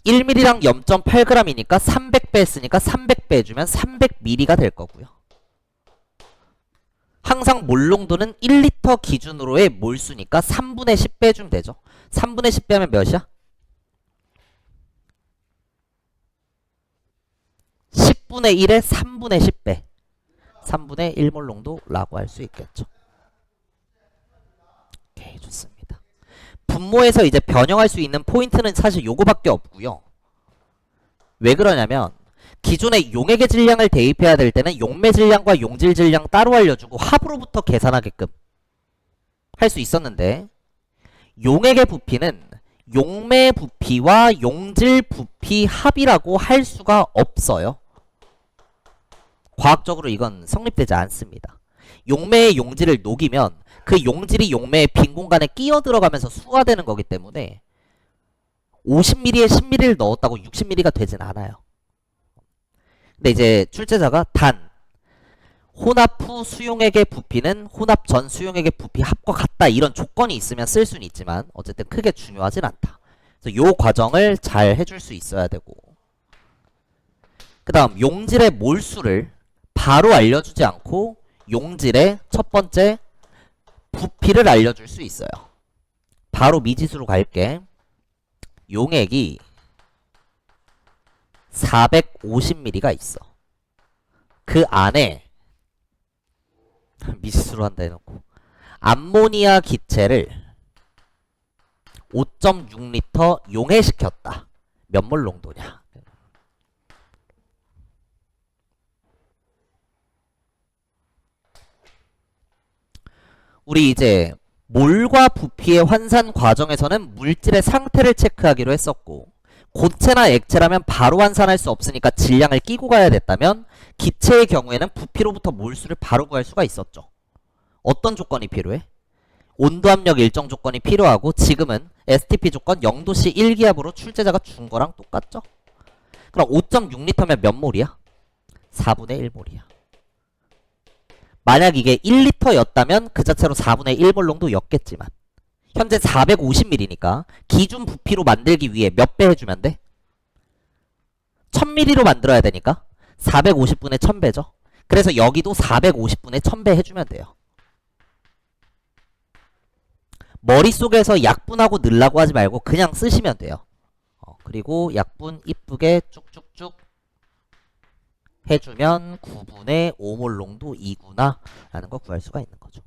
1ml랑 0.8g이니까 300배 했으니까 300배 해주면 300ml가 될 거고요. 항상 몰 농도는 1리터 기준으로의 몰수니까 3분의 10배 해주면 되죠. 3분의 10배 하면 몇이야? 10분의 1에 3분의 10배. 3분의 1몰 농도라고 할 수 있겠죠. 오케이, 좋습니다. 분모에서 이제 변형할 수 있는 포인트는 사실 요거밖에 없고요. 왜 그러냐면 기존에 용액의 질량을 대입해야 될 때는 용매 질량과 용질 질량 따로 알려주고 합으로부터 계산하게끔 할 수 있었는데 용액의 부피는 용매 부피와 용질 부피 합이라고 할 수가 없어요. 과학적으로 이건 성립되지 않습니다. 용매의 용질을 녹이면 그 용질이 용매의 빈 공간에 끼어 들어가면서 수가 되는 거기 때문에 50ml에 10ml를 넣었다고 60ml가 되진 않아요. 근데 이제 출제자가 단 혼합 후 수용액의 부피는 혼합 전 수용액의 부피 합과 같다 이런 조건이 있으면 쓸 수는 있지만 어쨌든 크게 중요하진 않다. 그래서 요 과정을 잘 해줄 수 있어야 되고 그 다음 용질의 몰수를 바로 알려주지 않고 용질의 첫 번째 부피를 알려줄 수 있어요. 바로 미지수로 갈게. 용액이 450ml가 있어. 그 안에 미지수로 한다 해놓고 암모니아 기체를 5.6L 용해시켰다. 몇 몰 농도냐? 우리 이제 몰과 부피의 환산 과정에서는 물질의 상태를 체크하기로 했었고 고체나 액체라면 바로 환산할 수 없으니까 질량을 끼고 가야 됐다면 기체의 경우에는 부피로부터 몰수를 바로 구할 수가 있었죠. 어떤 조건이 필요해? 온도 압력 일정 조건이 필요하고 지금은 STP 조건 0도씨 1기압으로 출제자가 준 거랑 똑같죠? 그럼 5.6L면 몇 몰이야? 4분의 1몰이야. 만약 이게 1L였다면 그 자체로 4분의 1몰 농도였겠지만 현재 450ml니까 기준 부피로 만들기 위해 몇 배 해주면 돼? 1000ml로 만들어야 되니까 450분의 1000배죠. 그래서 여기도 450분의 1000배 해주면 돼요. 머릿속에서 약분하고 넣으려고 하지 말고 그냥 쓰시면 돼요. 그리고 약분 이쁘게 쭉쭉쭉 해주면 9분의 5몰 농도 2구나 라는 거 구할 수가 있는 거죠.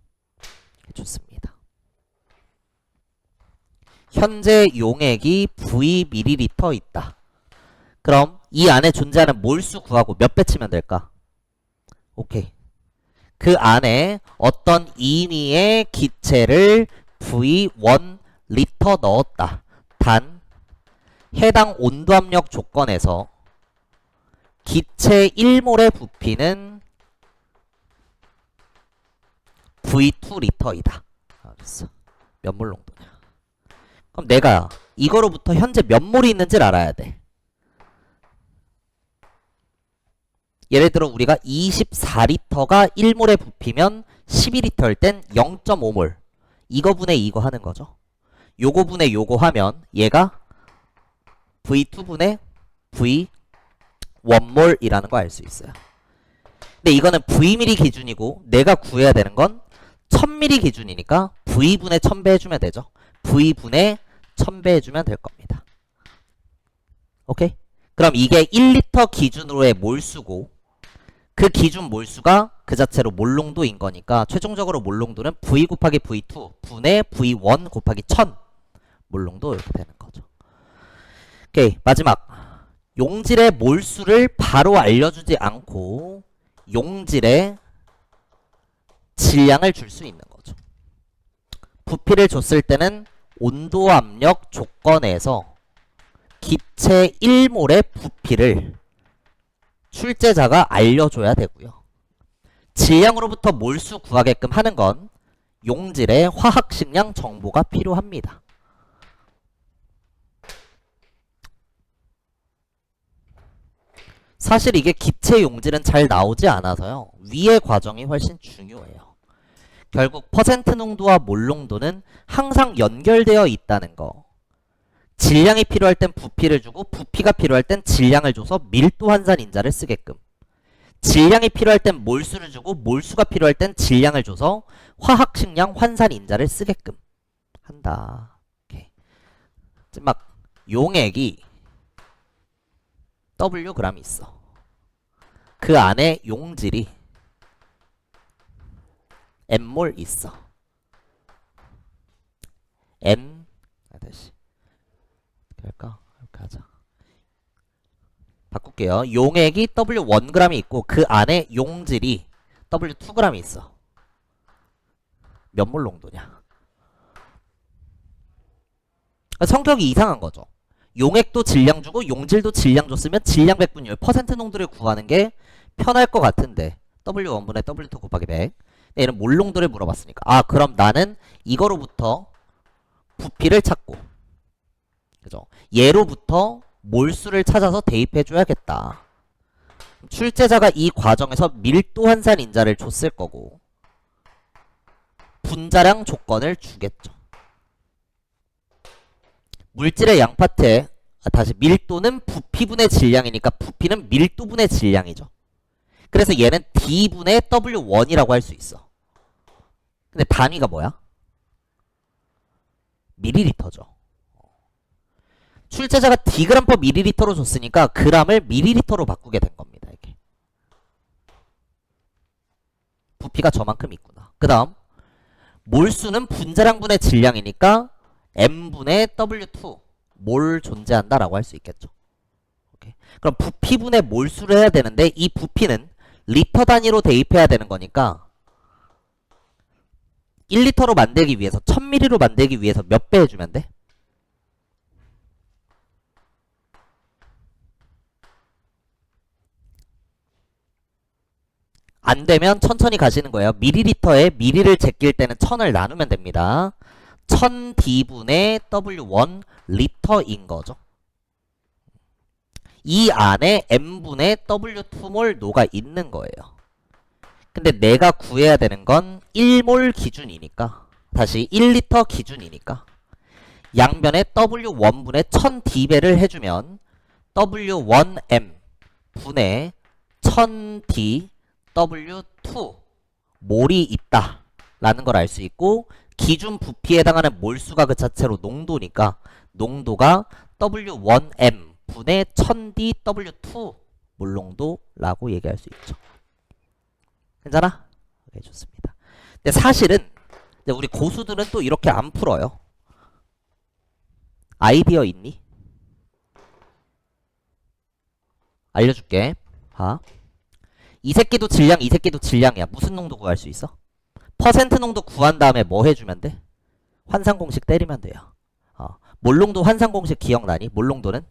좋습니다. 현재 용액이 V ml 있다. 그럼 이 안에 존재하는 몰수 구하고 몇 배 치면 될까? 오케이. 그 안에 어떤 임의의 기체를 V1L 넣었다. 단 해당 온도압력 조건에서 기체 1몰의 부피는 V2L이다. 알았어. 몇 몰 농도냐? 그럼 내가 이거로부터 현재 몇 몰이 있는지를 알아야 돼. 예를 들어 우리가 24L가 1몰의 부피면 12L일 땐 0.5몰. 이거 분의 이거 하는 거죠. 요거 분의 요거 하면 얘가 V2분의 V1몰이라는 거 알 수 있어요. 근데 이거는 Vml 기준이고 내가 구해야 되는 건 1000ml 기준이니까 V분의 1000배 해주면 되죠. V분의 1000배 해주면 될 겁니다. 오케이? 그럼 이게 1L 기준으로의 몰수고 그 기준 몰수가 그 자체로 몰농도인 거니까 최종적으로 몰농도는 V 곱하기 V2 분의 V1 곱하기 1000 몰농도 이렇게 되는 거죠. 오케이, 마지막 용질의 몰수를 바로 알려주지 않고 용질의 질량을 줄 수 있는 거죠. 부피를 줬을 때는 온도 압력 조건에서 기체 1몰의 부피를 출제자가 알려줘야 되고요. 질량으로부터 몰수 구하게끔 하는 건 용질의 화학식량 정보가 필요합니다. 사실 이게 기체 용질은 잘 나오지 않아서요. 위의 과정이 훨씬 중요해요. 결국 퍼센트 농도와 몰 농도는 항상 연결되어 있다는 거. 질량이 필요할 땐 부피를 주고 부피가 필요할 땐 질량을 줘서 밀도 환산 인자를 쓰게끔. 질량이 필요할 땐 몰수를 주고 몰수가 필요할 땐 질량을 줘서 화학식량 환산 인자를 쓰게끔 한다. 오케이. 막 용액이 Wg 있어. 그 안에 용질이 M몰 있어. 다시 어떻게 할까? 이렇게 하자. 바꿀게요. 용액이 W1g이 있고 그 안에 용질이 W2g이 있어. 몇 몰 농도냐? 성격이 이상한 거죠. 용액도 질량 주고 용질도 질량 줬으면 질량 백분율 퍼센트 농도를 구하는 게 편할 것 같은데 W1분의 W2 곱하기 100. 얘는 몰 농도를 물어봤으니까 그럼 나는 이거로부터 부피를 찾고 그죠? 얘로부터 몰수를 찾아서 대입해 줘야겠다. 출제자가 이 과정에서 밀도 환산 인자를 줬을 거고 분자량 조건을 주겠죠. 물질의 양파트에 다시 밀도는 부피분의 질량이니까 부피는 밀도분의 질량이죠. 그래서 얘는 D분의 W1이라고 할 수 있어. 근데 단위가 뭐야? 밀리리터죠. 출제자가 Dg/ml로 줬으니까 g을 밀리리터로 바꾸게 된 겁니다. 이게. 부피가 저만큼 있구나. 그 다음 몰수는 분자량분의 질량이니까 M분의 W2 몰 존재한다라고 할 수 있겠죠. 오케이. 그럼 부피분의 몰수를 해야 되는데 이 부피는 리터 단위로 대입해야 되는 거니까 1리터로 만들기 위해서 1000ml로 만들기 위해서 몇 배 해주면 돼? 안 되면 천천히 가시는 거예요. 밀리리터에 미리를 제낄 때는 1000을 나누면 됩니다. 1000D분의 W1 리터인 거죠. 이 안에 M분의 W2몰 노가 있는 거예요. 근데 내가 구해야 되는 건 1몰 기준이니까 다시 1리터 기준이니까 양변에 W1분의 1000D배를 해주면 W1M 분의 1000D W2 몰이 있다 라는 걸 알 수 있고 기준 부피에 해당하는 몰수가 그 자체로 농도니까 농도가 W1M 분의 1000D W2 몰농도라고 얘기할 수 있죠. 괜찮아? 네, 좋습니다. 근데 사실은 우리 고수들은 또 이렇게 안 풀어요. 아이디어 있니? 알려줄게. 봐. 이 새끼도 질량, 이 새끼도 질량이야. 무슨 농도 구할 수 있어? 퍼센트 농도 구한 다음에 뭐 해주면 돼? 환산 공식 때리면 돼요. 몰농도 환산 공식 기억나니? 몰농도는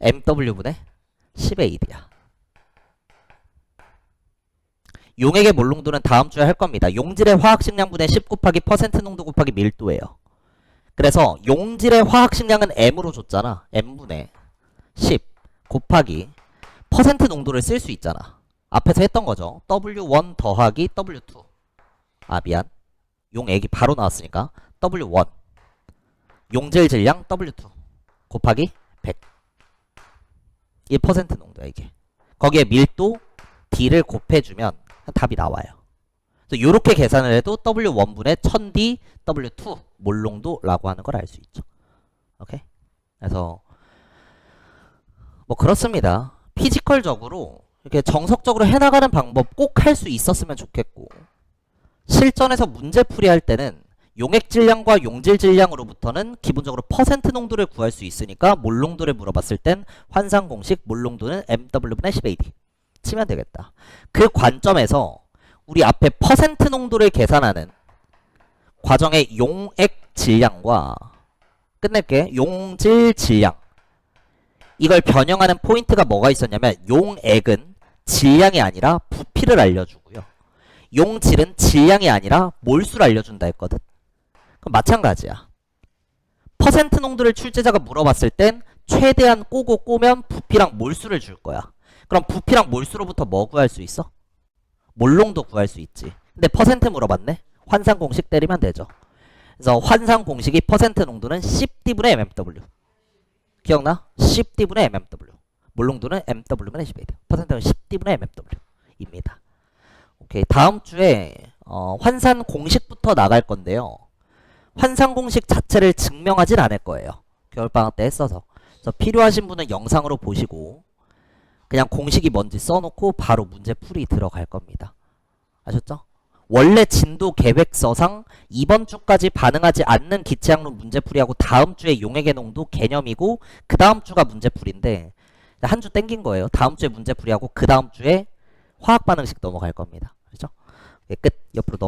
MW분의 10의 1이야. 용액의 몰농도는 다음 주에 할 겁니다. 용질의 화학식량분의 10 곱하기 퍼센트 농도 곱하기 밀도예요. 그래서 용질의 화학식량은 M으로 줬잖아. M분의 10 곱하기 퍼센트 농도를 쓸 수 있잖아. 앞에서 했던 거죠. W1 더하기 W2. 미안. 용액이 바로 나왔으니까 W1 용질 질량 W2 곱하기 100. 1% 농도야 이게. 거기에 밀도 D를 곱해주면 답이 나와요. 그래서 이렇게 계산을 해도 W1분의 1000D W2 몰농도라고 하는 걸 알 수 있죠. 오케이? 그래서 뭐 그렇습니다. 피지컬적으로 이렇게 정석적으로 해나가는 방법 꼭 할 수 있었으면 좋겠고 실전에서 문제풀이 할 때는 용액 질량과 용질 질량으로부터는 기본적으로 퍼센트 농도를 구할 수 있으니까 몰 농도를 물어봤을 땐 환산 공식 몰 농도는 MW분의 10AD 치면 되겠다. 그 관점에서 우리 앞에 퍼센트 농도를 계산하는 과정의 용액 질량과 끝낼게. 용질 질량 이걸 변형하는 포인트가 뭐가 있었냐면 용액은 질량이 아니라 부피를 알려주고요. 용질은 질량이 아니라 몰수를 알려준다 했거든. 그럼 마찬가지야. 퍼센트 농도를 출제자가 물어봤을 땐 최대한 꼬면 부피랑 몰수를 줄 거야. 그럼 부피랑 몰수로부터 뭐 구할 수 있어? 몰농도 구할 수 있지. 근데 퍼센트 물어봤네. 환산 공식 때리면 되죠. 그래서 환산 공식이 퍼센트 농도는 10D분의 mmW. 기억나? 10D분의 mmW. 몰농도는 mW분의 10A. 퍼센트는 10D분의 mmW입니다. 오케이. 다음 주에 환산 공식부터 나갈 건데요. 환산 공식 자체를 증명하진 않을 거예요. 겨울방학 때 했어서. 그래서 필요하신 분은 영상으로 보시고 그냥 공식이 뭔지 써놓고 바로 문제풀이 들어갈 겁니다. 아셨죠? 원래 진도 계획서상 이번 주까지 반응하지 않는 기체학론 문제풀이하고 다음 주에 용액의 농도 개념이고 그 다음 주가 문제풀이인데 한 주 땡긴 거예요. 다음 주에 문제풀이하고 그 다음 주에 화학 반응식 넘어갈 겁니다. 그렇죠? 끝. 옆으로 넘어.